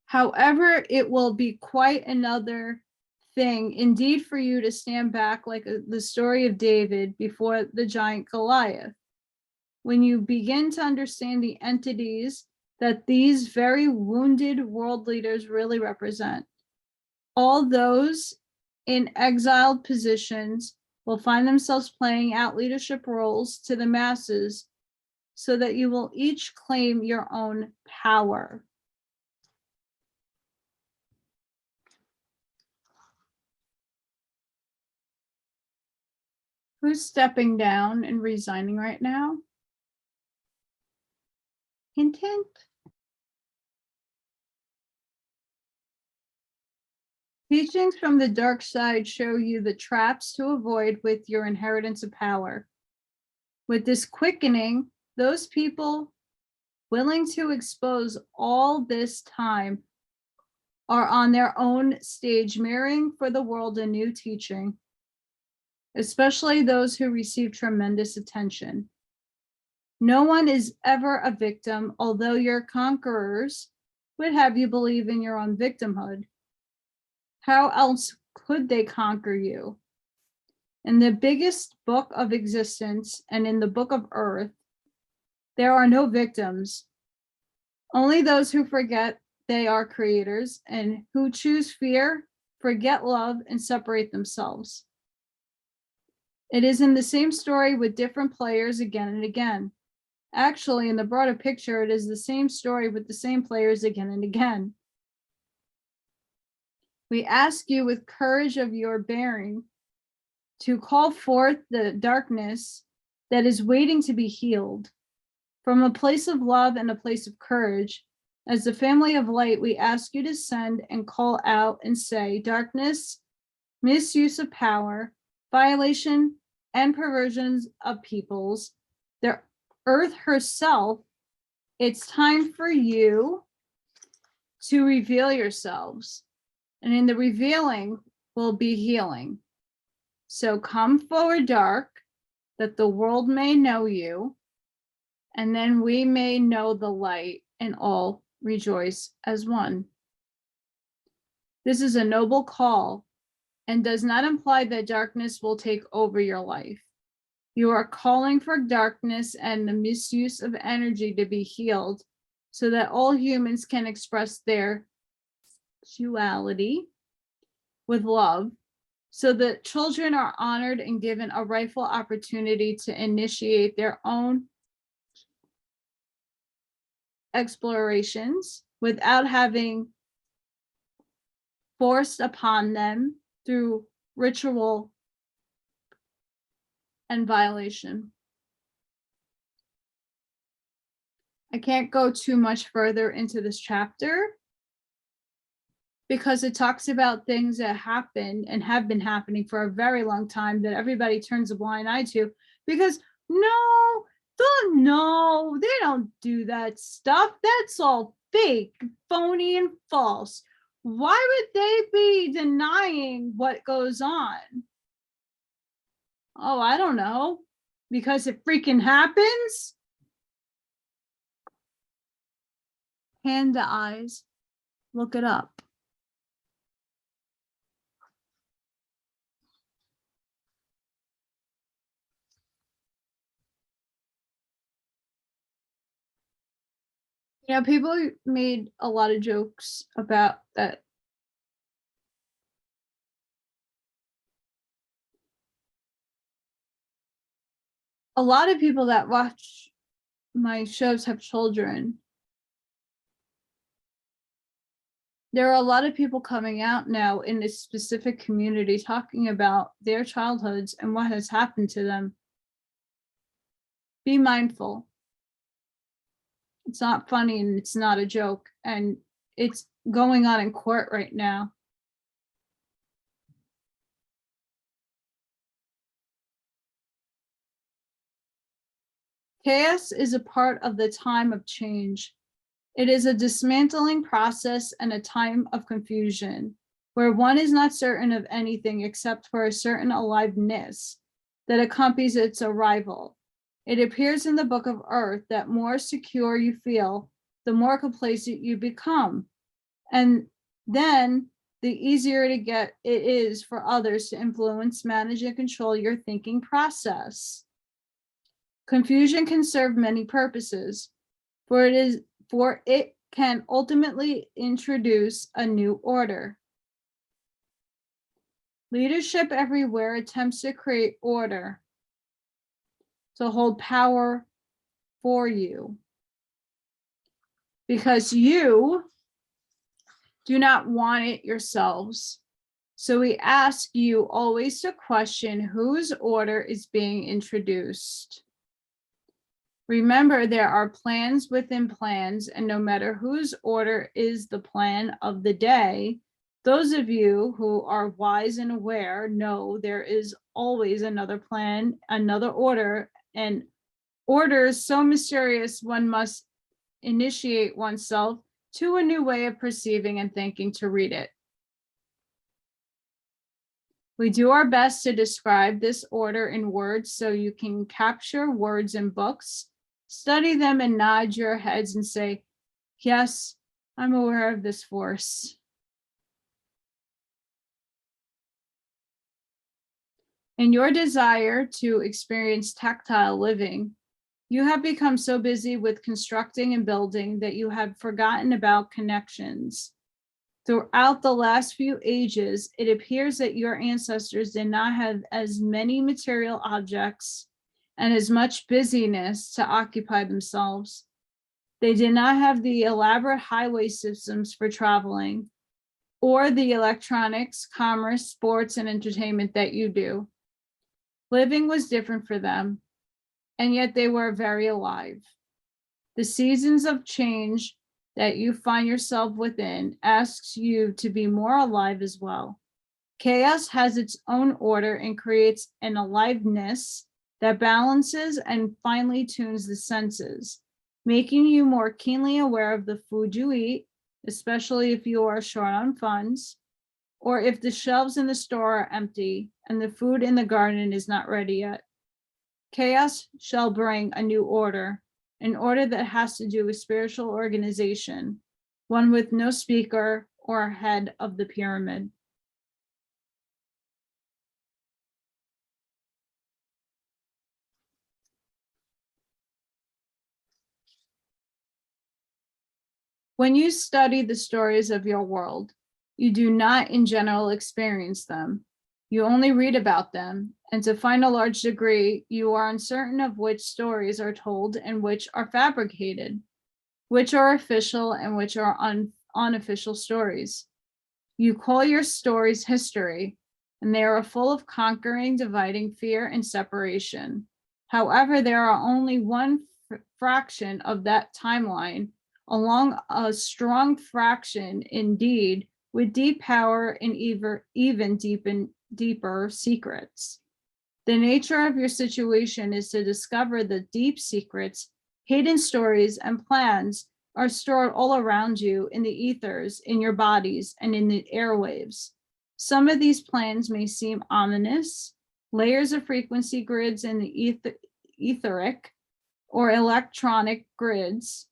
However, it will be quite another thing indeed for you to stand back like the story of David before the giant Goliath. When you begin to understand the entities that these very wounded world leaders really represent, all those in exiled positions will find themselves playing out leadership roles to the masses so that you will each claim your own power. Who's stepping down and resigning right now? Hint, hint. Teachings from the dark side show you the traps to avoid with your inheritance of power. With this quickening, those people willing to expose all this time are on their own stage mirroring for the world a new teaching, especially those who receive tremendous attention. No one is ever a victim, although your conquerors would have you believe in your own victimhood. How else could they conquer you? In the biggest book of existence and in the book of Earth, there are no victims, only those who forget they are creators and who choose fear, forget love, and separate themselves. It is in the same story with different players again and again. Actually, in the broader picture, it is the same story with the same players again and again. We ask you with courage of your bearing to call forth the darkness that is waiting to be healed. From a place of love and a place of courage, as the family of light, we ask you to send and call out and say, darkness, misuse of power, violation, and perversions of peoples, the earth herself, it's time for you to reveal yourselves. And in the revealing will be healing. So come forward, dark, that the world may know you, and then we may know the light and all rejoice as one. This is a noble call and does not imply that darkness will take over your life. You are calling for darkness and the misuse of energy to be healed so that all humans can express their sexuality with love, so that children are honored and given a rightful opportunity to initiate their own explorations without having forced upon them through ritual and violation. I can't go too much further into this chapter because it talks about things that happen and have been happening for a very long time that everybody turns a blind eye to because they don't do that stuff. That's all fake, phony, and false. Why would they be denying what goes on? Oh, I don't know. Because it freaking happens. Panda eyes. Look it up. Yeah, people made a lot of jokes about that. A lot of people that watch my shows have children. There are a lot of people coming out now in this specific community talking about their childhoods and what has happened to them. Be mindful. It's not funny and it's not a joke, and it's going on in court right now. Chaos is a part of the time of change. It is a dismantling process and a time of confusion, where one is not certain of anything except for a certain aliveness that accompanies its arrival. It appears in the book of Earth that more secure you feel, the more complacent you become. And then the easier it is for others to influence, manage, and control your thinking process. Confusion can serve many purposes, for it can ultimately introduce a new order. Leadership everywhere attempts to create order, to hold power for you, because you do not want it yourselves. So we ask you always to question whose order is being introduced. Remember, there are plans within plans, and no matter whose order is the plan of the day, those of you who are wise and aware know there is always another plan, another order, and orders so mysterious one must initiate oneself to a new way of perceiving and thinking to read it. We do our best to describe this order in words so you can capture words in books, study them and nod your heads and say, yes, I'm aware of this force. In your desire to experience tactile living, you have become so busy with constructing and building that you have forgotten about connections. Throughout the last few ages, it appears that your ancestors did not have as many material objects and as much busyness to occupy themselves. They did not have the elaborate highway systems for traveling. or the electronics, commerce, sports, and entertainment that you do. Living was different for them, and yet they were very alive. The seasons of change that you find yourself within asks you to be more alive as well. Chaos has its own order and creates an aliveness that balances and finely tunes the senses, making you more keenly aware of the food you eat, especially if you are short on funds, or if the shelves in the store are empty and the food in the garden is not ready yet. Chaos shall bring a new order, an order that has to do with spiritual organization, one with no speaker or head of the pyramid. When you study the stories of your world, you do not in general experience them. You only read about them, and to find a large degree, you are uncertain of which stories are told and which are fabricated, which are official and which are unofficial stories. You call your stories history, and they are full of conquering, dividing, fear, and separation. However, there are only one fraction of that timeline, along a strong fraction indeed, with deep power and even deeper secrets. The nature of your situation is to discover the deep secrets, hidden stories, and plans are stored all around you in the ethers, in your bodies, and in the airwaves. Some of these plans may seem ominous, layers of frequency grids in the etheric or electronic grids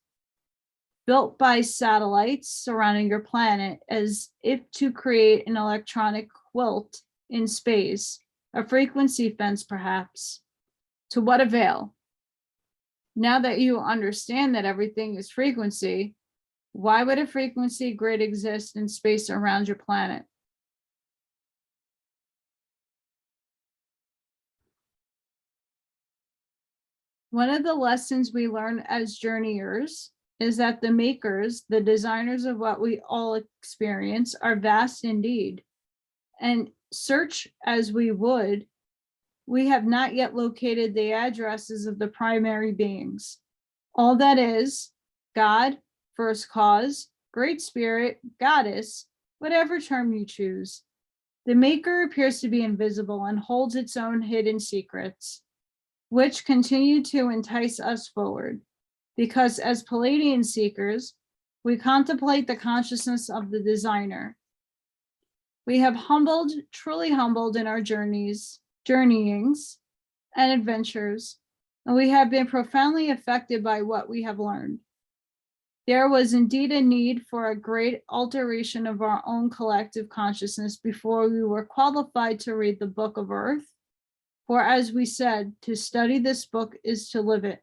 built by satellites surrounding your planet, as if to create an electronic quilt in space, a frequency fence perhaps. To what avail? Now that you understand that everything is frequency, why would a frequency grid exist in space around your planet? One of the lessons we learn as journeyers is that the makers, the designers of what we all experience, are vast indeed. And search as we would, we have not yet located the addresses of the primary beings. All that is, God, first cause, great spirit, goddess, whatever term you choose. The maker appears to be invisible and holds its own hidden secrets, which continue to entice us forward. Because as Palladian seekers, we contemplate the consciousness of the designer. We have truly humbled in our journeyings and adventures, and we have been profoundly affected by what we have learned. There was indeed a need for a great alteration of our own collective consciousness before we were qualified to read the book of Earth. For as we said, to study this book is to live it.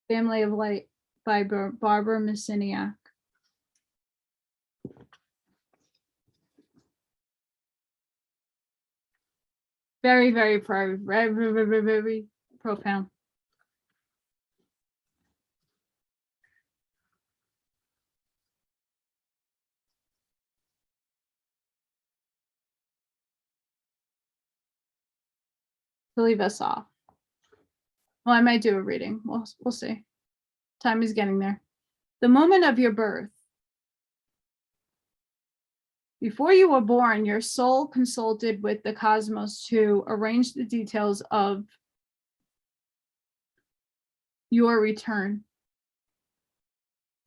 Family of Light by Barbara Marciniak. Very, very, very, very profound. To leave us off. Well, I might do a reading. We'll see. Time is getting there. The moment of your birth. Before you were born, your soul consulted with the cosmos to arrange the details of your return.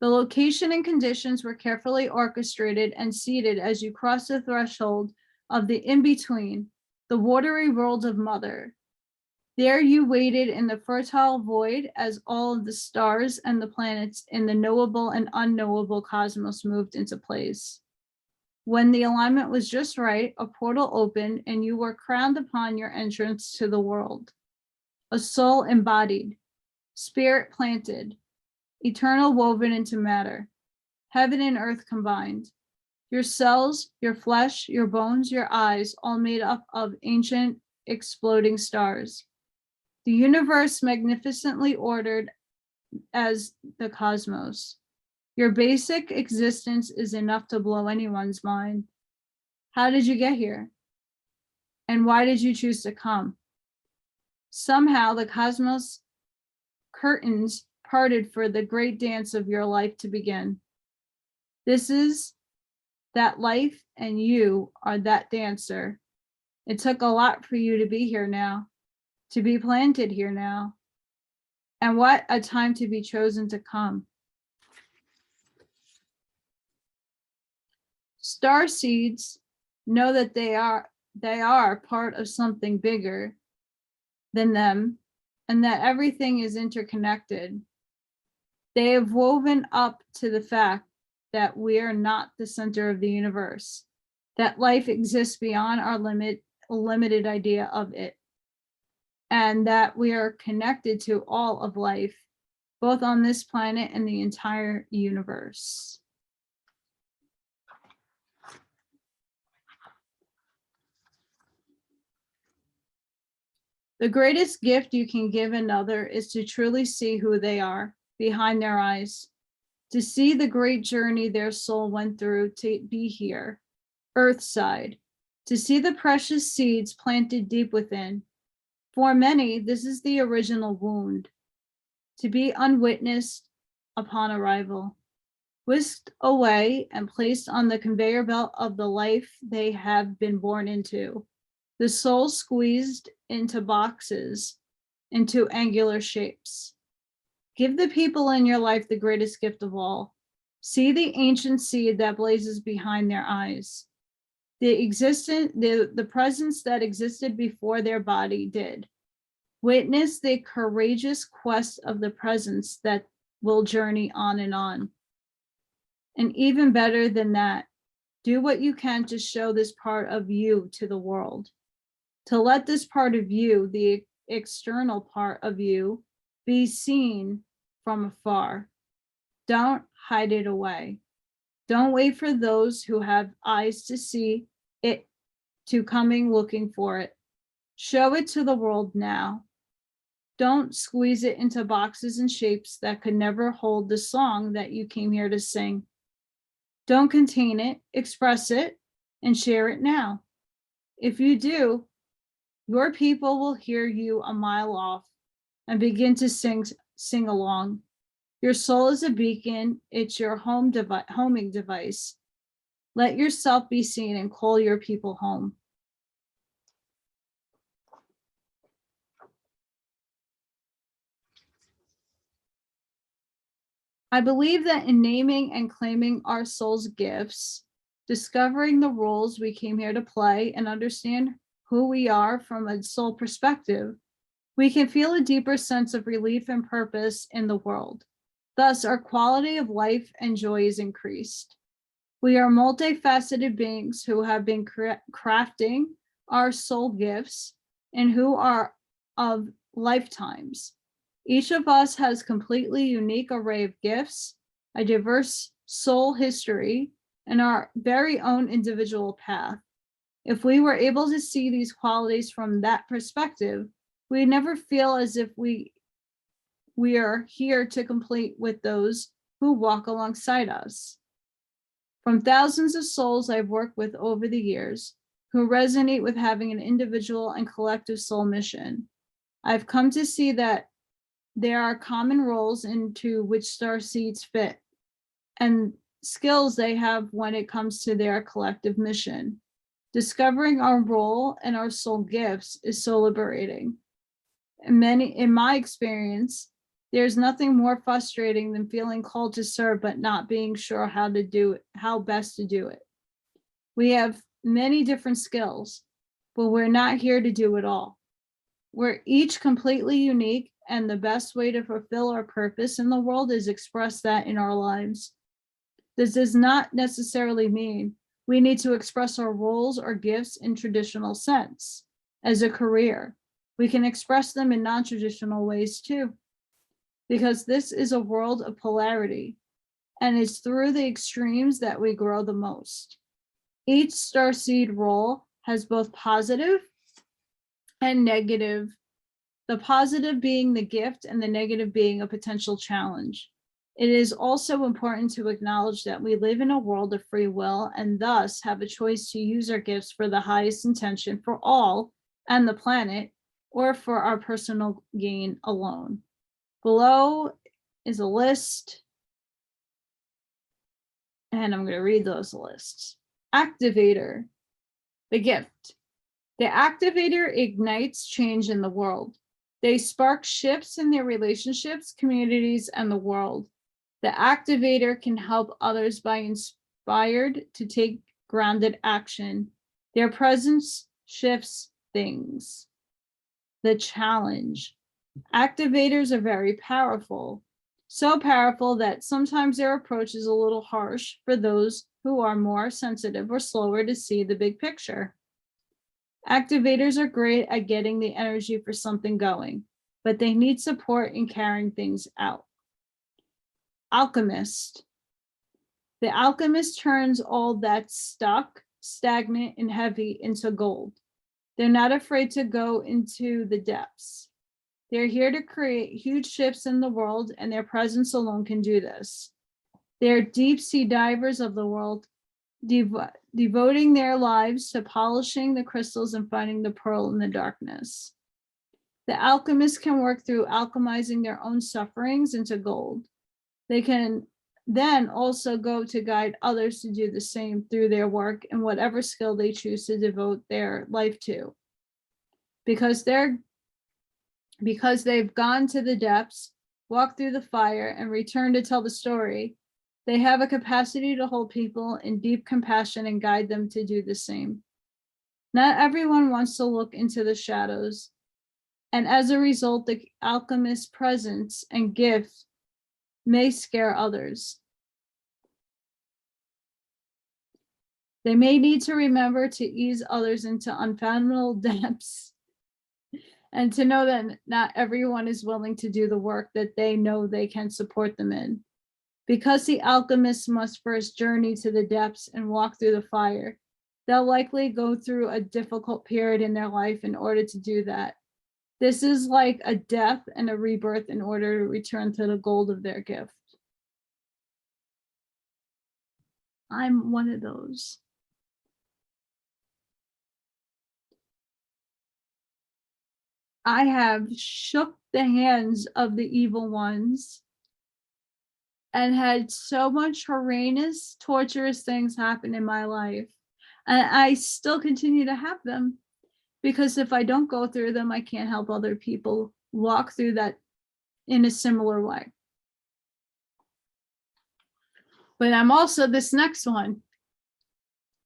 The location and conditions were carefully orchestrated and seated as you crossed the threshold of the in-between, the watery world of Mother. There you waited in the fertile void as all of the stars and the planets in the knowable and unknowable cosmos moved into place. When the alignment was just right, a portal opened and you were crowned upon your entrance to the world. A soul embodied, spirit planted, eternal woven into matter, heaven and earth combined. Your cells, your flesh, your bones, your eyes, all made up of ancient exploding stars. The universe magnificently ordered as the cosmos. Your basic existence is enough to blow anyone's mind. How did you get here? And why did you choose to come? Somehow the cosmos curtains parted for the great dance of your life to begin. This is that life, and you are that dancer. It took a lot for you to be here now, to be planted here now. And what a time to be chosen to come. Starseeds know that they are part of something bigger than them, and that everything is interconnected. They have woven up to the fact that we are not the center of the universe, that life exists beyond our limited idea of it, and that we are connected to all of life, both on this planet and the entire universe. The greatest gift you can give another is to truly see who they are behind their eyes, to see the great journey their soul went through to be here, earthside, to see the precious seeds planted deep within. For many, this is the original wound, to be unwitnessed upon arrival, whisked away and placed on the conveyor belt of the life they have been born into. The soul squeezed into boxes, into angular shapes. Give the people in your life the greatest gift of all. See the ancient seed that blazes behind their eyes. The presence that existed before their body did. Witness the courageous quest of the presence that will journey on and on. And even better than that, do what you can to show this part of you to the world. To let this part of you, the external part of you, be seen from afar. Don't hide it away. Don't wait for those who have eyes to see it to coming looking for it. Show it to the world now. Don't squeeze it into boxes and shapes that could never hold the song that you came here to sing. Don't contain it, express it, and share it now. If you do, your people will hear you a mile off and begin to sing along. Your soul is a beacon. It's your homing device. Let yourself be seen and call your people home. I believe that in naming and claiming our soul's gifts, discovering the roles we came here to play, and understand who we are from a soul perspective, we can feel a deeper sense of relief and purpose in the world. Thus, our quality of life and joy is increased. We are multifaceted beings who have been crafting our soul gifts and who are of lifetimes. Each of us has completely unique array of gifts, a diverse soul history, and our very own individual path. If we were able to see these qualities from that perspective, we never feel as if we are here to compete with those who walk alongside us. From thousands of souls I've worked with over the years who resonate with having an individual and collective soul mission, I've come to see that there are common roles into which starseeds fit and skills they have when it comes to their collective mission. Discovering our role and our soul gifts is so liberating. In my experience, there's nothing more frustrating than feeling called to serve but not being sure how best to do it. We have many different skills, but we're not here to do it all. We're each completely unique, and the best way to fulfill our purpose in the world is express that in our lives. This does not necessarily mean we need to express our roles or gifts in traditional sense. As a career, we can express them in non-traditional ways too, because this is a world of polarity, and it's through the extremes that we grow the most. Each starseed role has both positive and negative, the positive being the gift and the negative being a potential challenge. It is also important to acknowledge that we live in a world of free will and thus have a choice to use our gifts for the highest intention for all and the planet, or for our personal gain alone. Below is a list, and I'm going to read those lists. Activator, the gift. The activator ignites change in the world. They spark shifts in their relationships, communities, and the world. The activator can help others by inspired to take grounded action. Their presence shifts things. The challenge. Activators are very powerful, so powerful that sometimes their approach is a little harsh for those who are more sensitive or slower to see the big picture. Activators are great at getting the energy for something going, but they need support in carrying things out. Alchemist. The alchemist turns all that's stuck, stagnant, and heavy into gold. They're not afraid to go into the depths. They're here to create huge shifts in the world, and their presence alone can do this. They're deep sea divers of the world, devoting their lives to polishing the crystals and finding the pearl in the darkness. The alchemists can work through alchemizing their own sufferings into gold. They can then also go to guide others to do the same through their work and whatever skill they choose to devote their life to. Because they've gone to the depths, walked through the fire, and returned to tell the story, they have a capacity to hold people in deep compassion and guide them to do the same. Not everyone wants to look into the shadows, and as a result, the alchemist's presence and gift may scare others. They may need to remember to ease others into unfathomable depths and to know that not everyone is willing to do the work that they know they can support them in. Because the alchemists must first journey to the depths and walk through the fire, they'll likely go through a difficult period in their life in order to do that. This is like a death and a rebirth in order to return to the gold of their gift. I'm one of those. I have shook the hands of the evil ones and had so much horrendous, torturous things happen in my life. And I still continue to have them, because if I don't go through them, I can't help other people walk through that in a similar way. But I'm also this next one.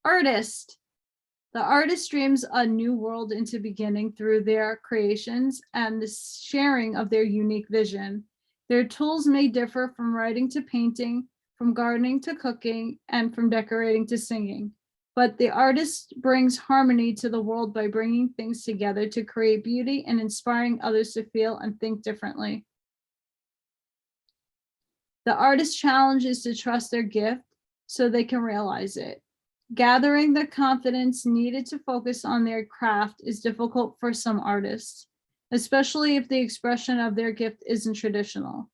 Artist. The artist dreams a new world into beginning through their creations and the sharing of their unique vision. Their tools may differ from writing to painting, from gardening to cooking, and from decorating to singing. But the artist brings harmony to the world by bringing things together to create beauty and inspiring others to feel and think differently. The artist's challenge is to trust their gift so they can realize it. Gathering the confidence needed to focus on their craft is difficult for some artists, especially if the expression of their gift isn't traditional.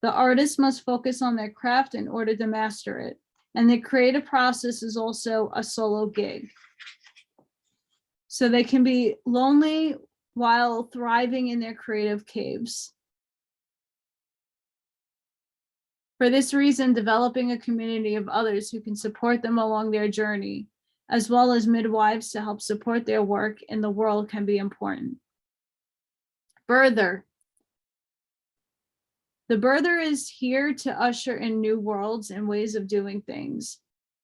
The artist must focus on their craft in order to master it, and the creative process is also a solo gig. So they can be lonely while thriving in their creative caves. For this reason, developing a community of others who can support them along their journey, as well as midwives to help support their work in the world, can be important. Birther. The birther is here to usher in new worlds and ways of doing things.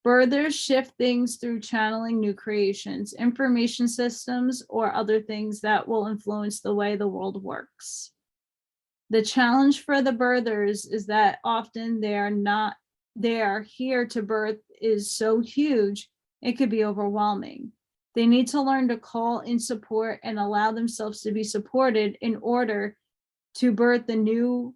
Birthers shift things through channeling new creations, information systems, or other things that will influence the way the world works. The challenge for the birthers is that often they are here to birth is so huge, it could be overwhelming. They need to learn to call in support and allow themselves to be supported in order to birth the new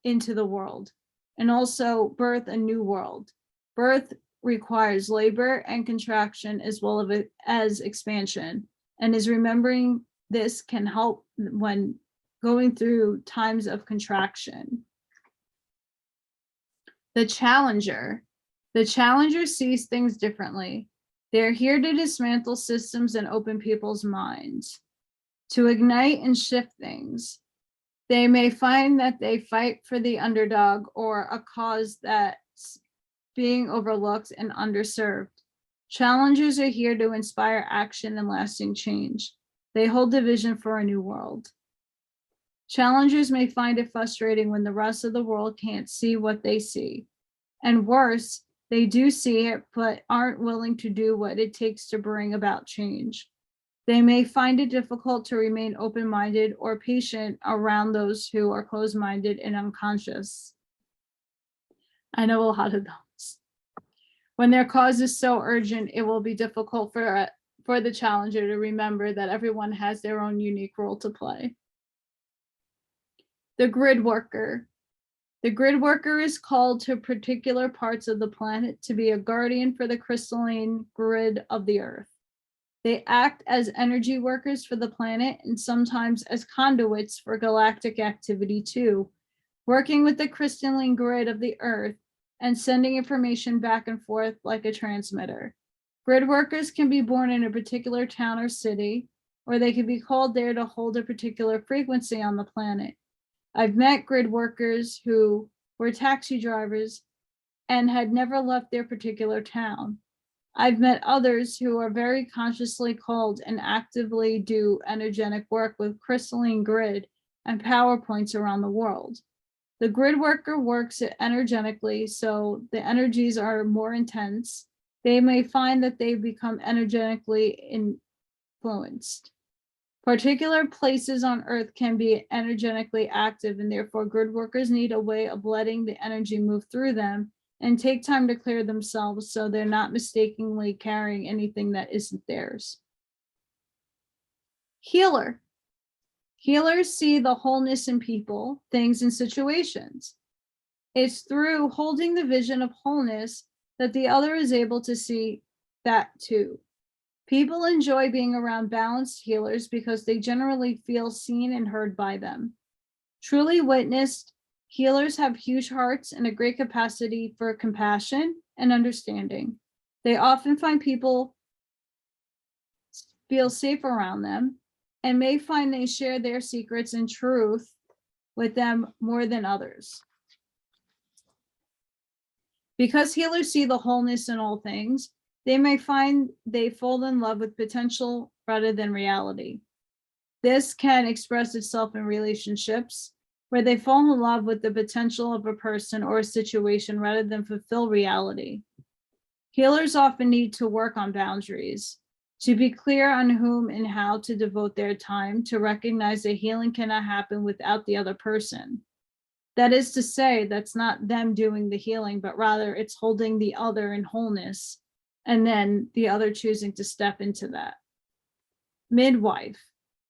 into the world, and also birth a new world. Birth requires labor and contraction as well as expansion, and is remembering this can help when going through times of contraction. The Challenger. The Challenger sees things differently. They're here to dismantle systems and open people's minds, to ignite and shift things. They may find that they fight for the underdog or a cause that's being overlooked and underserved. Challengers are here to inspire action and lasting change. They hold the vision for a new world. Challengers may find it frustrating when the rest of the world can't see what they see. And worse, they do see it, but aren't willing to do what it takes to bring about change. They may find it difficult to remain open-minded or patient around those who are closed-minded and unconscious. I know a lot of those. When their cause is so urgent, it will be difficult for the challenger to remember that everyone has their own unique role to play. The grid worker. The grid worker is called to particular parts of the planet to be a guardian for the crystalline grid of the earth. They act as energy workers for the planet and sometimes as conduits for galactic activity too, working with the crystalline grid of the earth and sending information back and forth like a transmitter. Grid workers can be born in a particular town or city, or they can be called there to hold a particular frequency on the planet. I've met grid workers who were taxi drivers and had never left their particular town. I've met others who are very consciously called and actively do energetic work with crystalline grid and power points around the world. The grid worker works it energetically, so the energies are more intense. They may find that they become energetically influenced. Particular places on Earth can be energetically active, and therefore grid workers need a way of letting the energy move through them and take time to clear themselves so they're not mistakenly carrying anything that isn't theirs. Healer. Healers see the wholeness in people, things, and situations. It's through holding the vision of wholeness that the other is able to see that too. People enjoy being around balanced healers because they generally feel seen and heard by them. Truly witnessed, healers have huge hearts and a great capacity for compassion and understanding. They often find people feel safe around them and may find they share their secrets and truth with them more than others. Because healers see the wholeness in all things, they may find they fall in love with potential rather than reality. This can express itself in relationships where they fall in love with the potential of a person or a situation rather than fulfill reality. Healers often need to work on boundaries, to be clear on whom and how to devote their time, to recognize that healing cannot happen without the other person. That is to say, that's not them doing the healing, but rather it's holding the other in wholeness and then the other choosing to step into that. Midwife.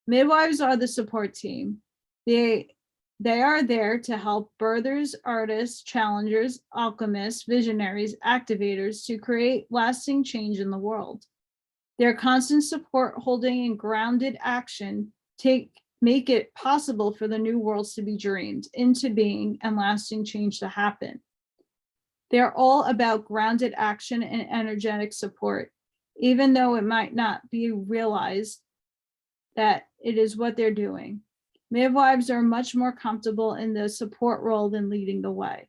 Midwives are the support team. They are there to help birthers, artists, challengers, alchemists, visionaries, activators to create lasting change in the world. Their constant support, holding and grounded action make it possible for the new worlds to be dreamed into being and lasting change to happen. They're all about grounded action and energetic support, even though it might not be realized that it is what they're doing. Midwives are much more comfortable in the support role than leading the way.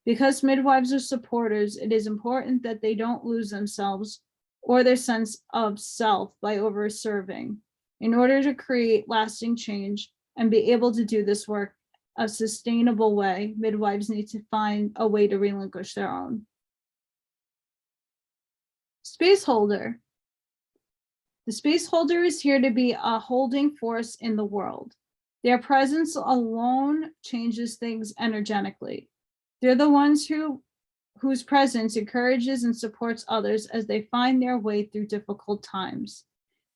Because midwives are supporters, it is important that they don't lose themselves or their sense of self by over-serving. In order to create lasting change and be able to do this work a sustainable way, midwives need to find a way to relinquish their own. Space holder. The space holder is here to be a holding force in the world. Their presence alone changes things energetically. They're the ones whose presence encourages and supports others as they find their way through difficult times.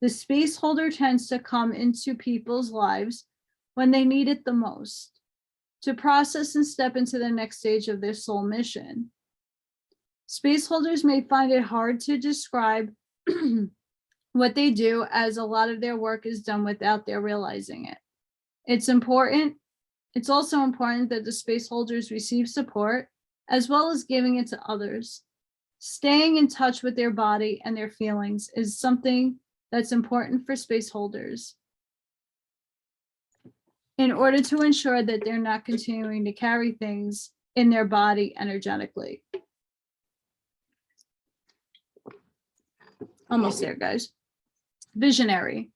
The space holder tends to come into people's lives when they need it the most, to process and step into the next stage of their soul mission. Space holders may find it hard to describe what they do, as a lot of their work is done without their realizing it. It's also important that the space holders receive support as well as giving it to others. Staying in touch with their body and their feelings is something that's important for space holders in order to ensure that they're not continuing to carry things in their body energetically. Almost there, guys. Visionary.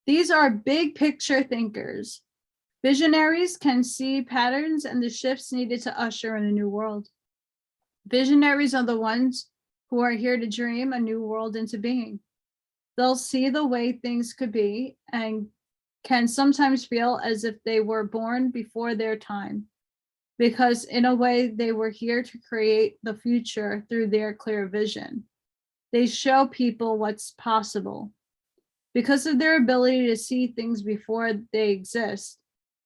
These are big picture thinkers. Visionaries can see patterns and the shifts needed to usher in a new world. Visionaries are the ones who are here to dream a new world into being. They'll see the way things could be and can sometimes feel as if they were born before their time, because in a way they were here to create the future through their clear vision. They show people what's possible. Because of their ability to see things before they exist,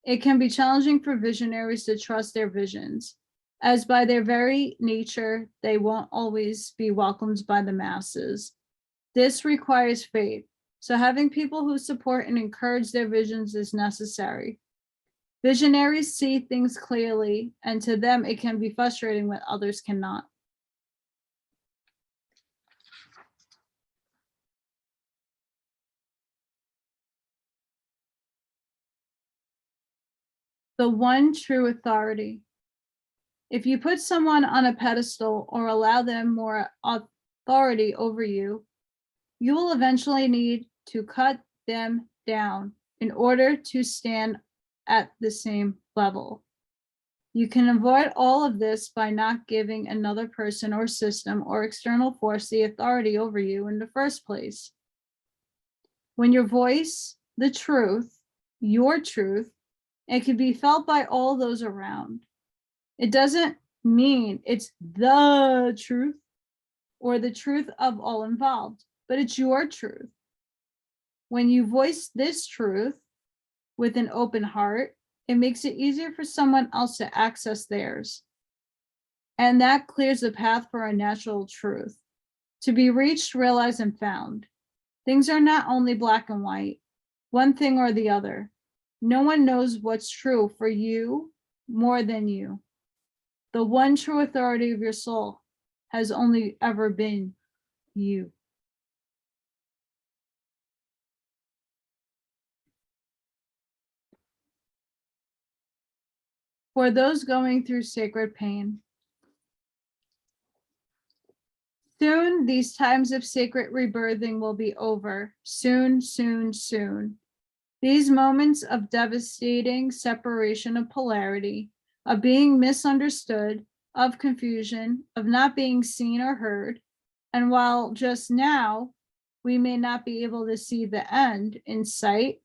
it can be challenging for visionaries to trust their visions, as by their very nature, they won't always be welcomed by the masses. This requires faith, so having people who support and encourage their visions is necessary. Visionaries see things clearly, and to them it can be frustrating when others cannot. The one true authority. If you put someone on a pedestal or allow them more authority over you, you will eventually need to cut them down in order to stand at the same level. You can avoid all of this by not giving another person or system or external force the authority over you in the first place. When your voice, the truth, your truth, it can be felt by all those around. It doesn't mean it's the truth or the truth of all involved, but it's your truth. When you voice this truth with an open heart, it makes it easier for someone else to access theirs. And that clears the path for a natural truth to be reached, realized, and found. Things are not only black and white, one thing or the other. No one knows what's true for you more than you. The one true authority of your soul has only ever been you. For those going through sacred pain, soon these times of sacred rebirthing will be over. Soon, soon, soon. These moments of devastating separation, of polarity, of being misunderstood, of confusion, of not being seen or heard. And while just now we may not be able to see the end in sight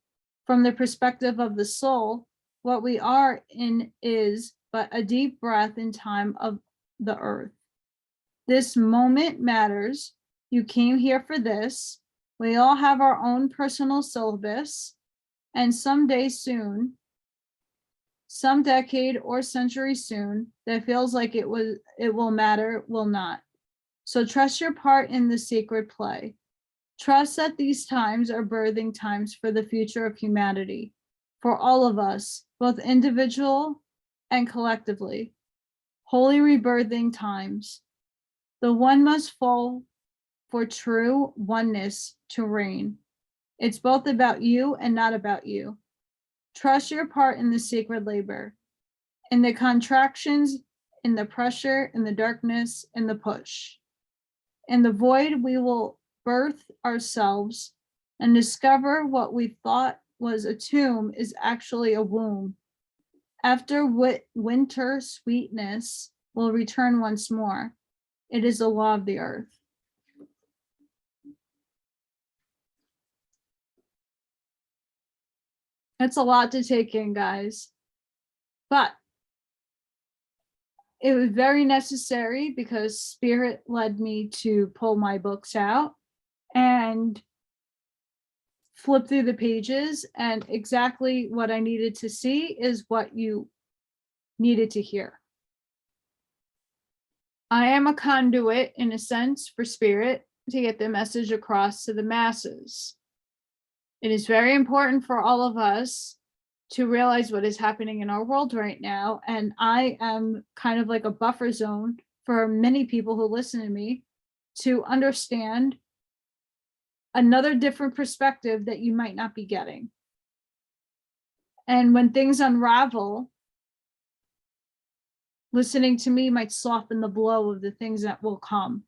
from the perspective of the soul, what we are in is but a deep breath in time of the earth. This moment matters. You came here for this. We all have our own personal syllabus. And someday soon, some decade or century soon, that feels like it will matter, will not. So trust your part in the sacred play. Trust that these times are birthing times for the future of humanity, for all of us, both individual and collectively. Holy rebirthing times. The one must fall for true oneness to reign. It's both about you and not about you. Trust your part in the sacred labor, in the contractions, in the pressure, in the darkness, in the push. In the void, we will birth ourselves and discover what we thought was a tomb is actually a womb. After winter, sweetness will return once more. It is the law of the earth. It's a lot to take in, guys, but it was very necessary because Spirit led me to pull my books out and flip through the pages, and exactly what I needed to see is what you needed to hear. I am a conduit in a sense for Spirit, to get the message across to the masses. It is very important for all of us to realize what is happening in our world right now. And I am kind of like a buffer zone for many people who listen to me to understand another different perspective that you might not be getting. And when things unravel, listening to me might soften the blow of the things that will come.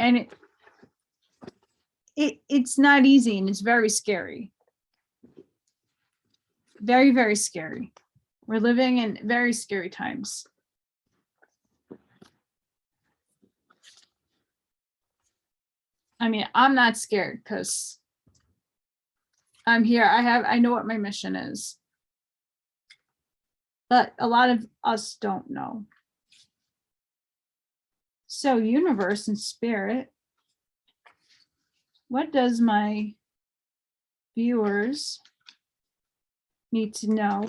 And it's not easy, and it's very scary. Very, very scary. We're living in very scary times. I mean, I'm not scared because I'm here. I know what my mission is. But a lot of us don't know. So, universe and spirit, what does my viewers need to know?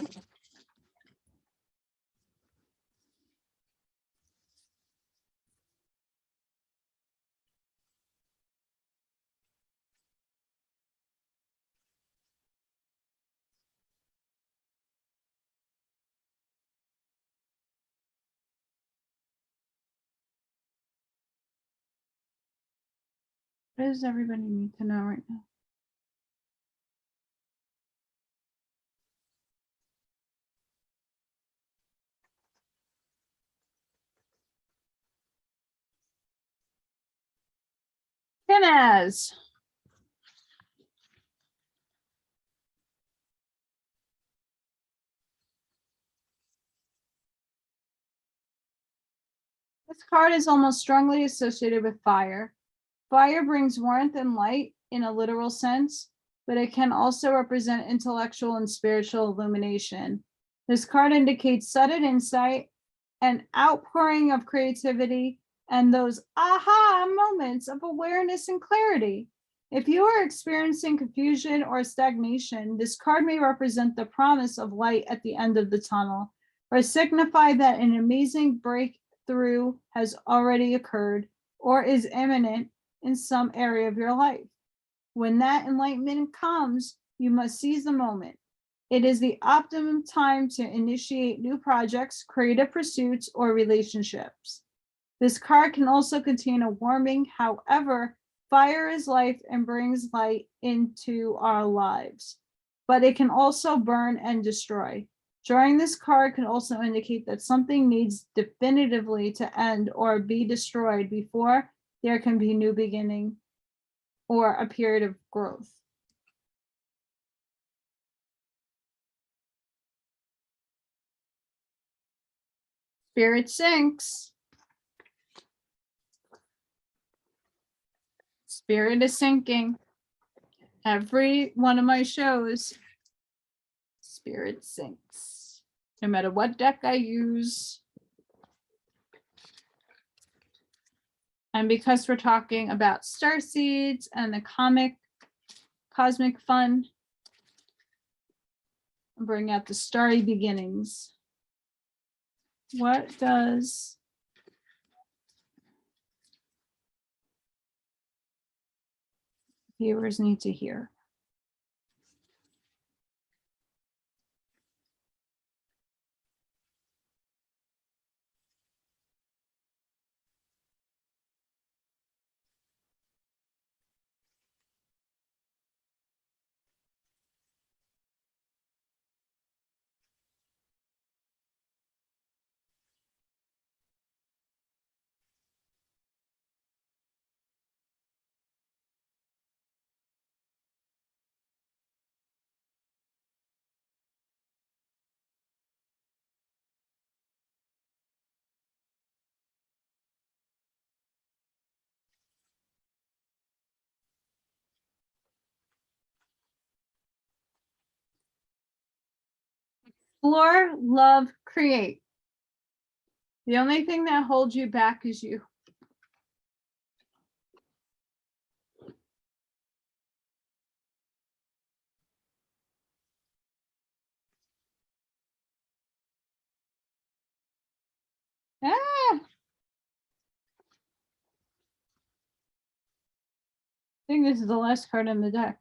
What does everybody need to know right now? Kenaz. This card is almost strongly associated with fire. Fire brings warmth and light in a literal sense, but it can also represent intellectual and spiritual illumination. This card indicates sudden insight, an outpouring of creativity, and those aha moments of awareness and clarity. If you are experiencing confusion or stagnation, this card may represent the promise of light at the end of the tunnel, or signify that an amazing breakthrough has already occurred or is imminent in some area of your life. When that enlightenment comes, you must seize the moment. It is the optimum time to initiate new projects, creative pursuits, or relationships. This card can also contain a warning. However, fire is life and brings light into our lives, but it can also burn and destroy. Drawing this card can also indicate that something needs definitively to end or be destroyed before there can be new beginning or a period of growth. Spirit sinks. Spirit is sinking. Every one of my shows, spirit sinks. No matter what deck I use. And because we're talking about Starseeds and the Cosmic Fun, I'll bring out the Starry Beginnings. What does viewers need to hear? Explore, love, create. The only thing that holds you back is you. Ah. think this is the last card in the deck.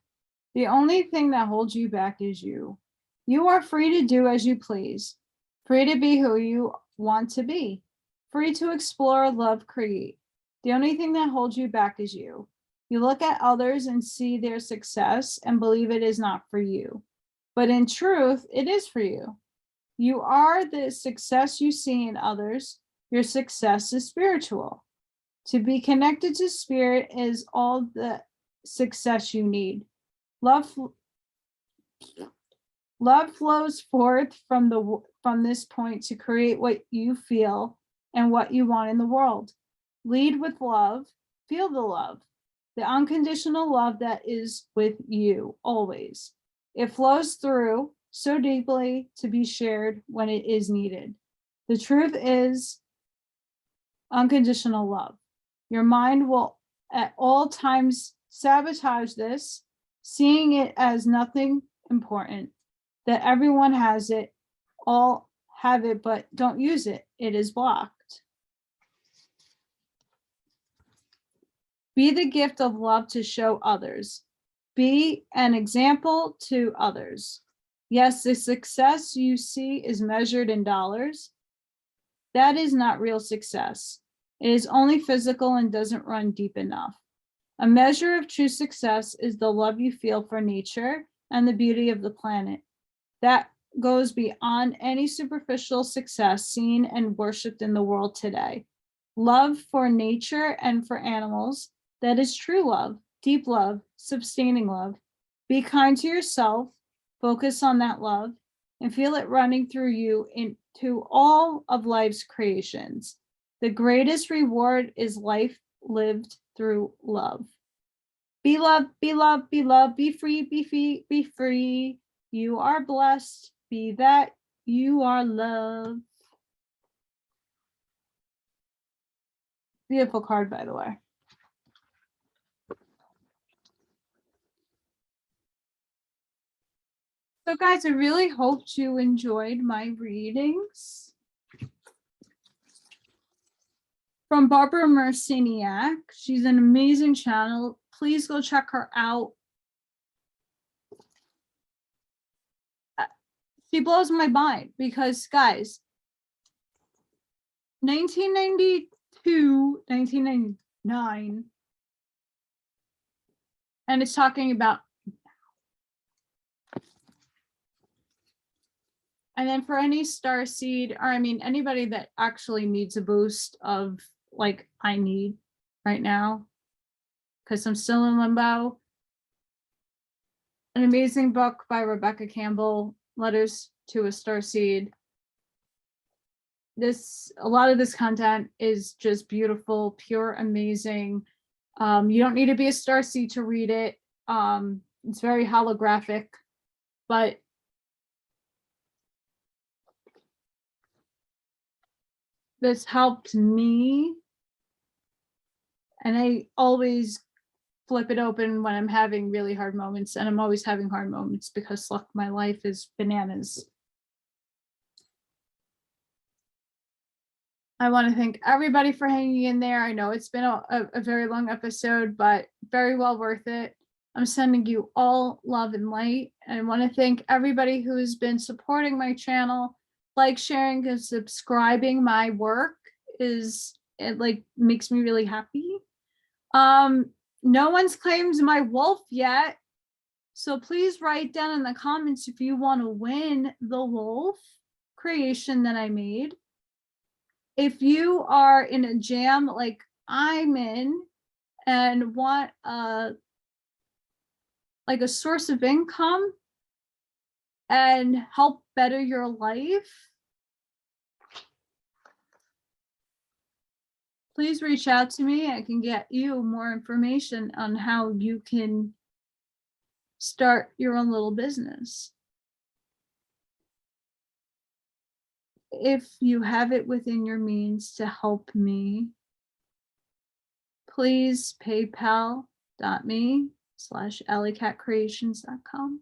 The only thing that holds you back is you. You are free to do as you please, free to be who you want to be, free to explore, love, create. The only thing that holds you back is you. You look at others and see their success and believe it is not for you. But in truth, it is for you. You are the success you see in others. Your success is spiritual. To be connected to spirit is all the success you need. Love flows forth from this point to create what you feel and what you want in the world. Lead with love, feel the love, the unconditional love that is with you always. It flows through so deeply to be shared when it is needed. The truth is unconditional love. Your mind will at all times sabotage this, seeing it as nothing important, that everyone has it, all have it, but don't use it. It is blocked. Be the gift of love to show others. Be an example to others. Yes, the success you see is measured in dollars. That is not real success. It is only physical and doesn't run deep enough. A measure of true success is the love you feel for nature and the beauty of the planet. That goes beyond any superficial success seen and worshipped in the world today. Love for nature and for animals, that is true love, deep love, sustaining love. Be kind to yourself, focus on that love, and feel it running through you into all of life's creations. The greatest reward is life lived through love. Be loved, be loved, be loved, be free, be free, be free. You are blessed, be that, you are loved. Beautiful card, by the way. So guys, I really hoped you enjoyed my readings. From Barbara Marciniak. She's an amazing channel. Please go check her out. She blows my mind because, guys, 1992, 1999, and it's talking about. And then for any Starseed, or I mean, anybody that actually needs a boost of like I need right now, because I'm still in limbo. An amazing book by Rebecca Campbell, Letters to a Starseed. A lot of this content is just beautiful, pure, amazing. You don't need to be a Starseed to read it. It's very holographic, but this helped me. And I always flip it open when I'm having really hard moments, and I'm always having hard moments because look, my life is bananas. I want to thank everybody for hanging in there. I know it's been a very long episode, but very well worth it. I'm sending you all love and light. And I want to thank everybody who has been supporting my channel, like, sharing, and subscribing. My work it like makes me really happy. No one's claimed my wolf yet, so please write down in the comments if you want to win the wolf creation that I made. If you are in a jam like I'm in and want like a source of income and help better your life, please reach out to me. I can get you more information on how you can start your own little business. If you have it within your means to help me, please paypal.me/AllyKatkreations.com.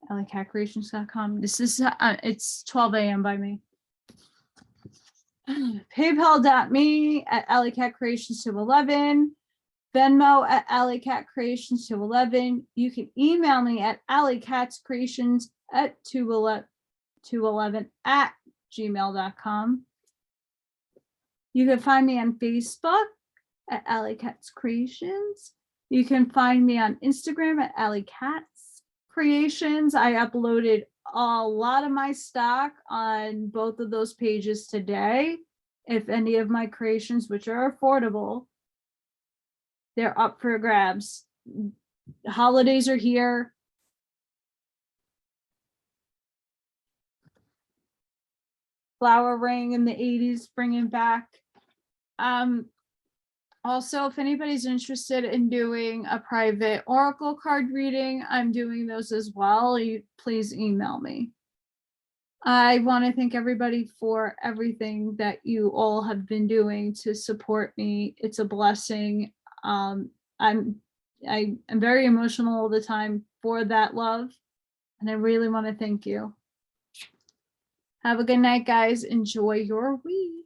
AllyKatkreations.com. This is it's 12 a.m. by me. PayPal.me@AllyKatkreations211. Venmo at AllyKatzkreations211. You can email me at AllyKatzkreations211 You can find me on Facebook at AllyKatzkreations. You can find me on Instagram at AllyKatzkreations. I uploaded a lot of my stock on both of those pages today. If any of my creations, which are affordable, they're up for grabs. Holidays are here. Flower ring in the 80s, bringing back. Also, if anybody's interested in doing a private oracle card reading, I'm doing those as well. Please email me. I want to thank everybody for everything that you all have been doing to support me. It's a blessing. I'm very emotional all the time for that love, and I really want to thank you. Have a good night, guys. Enjoy your week.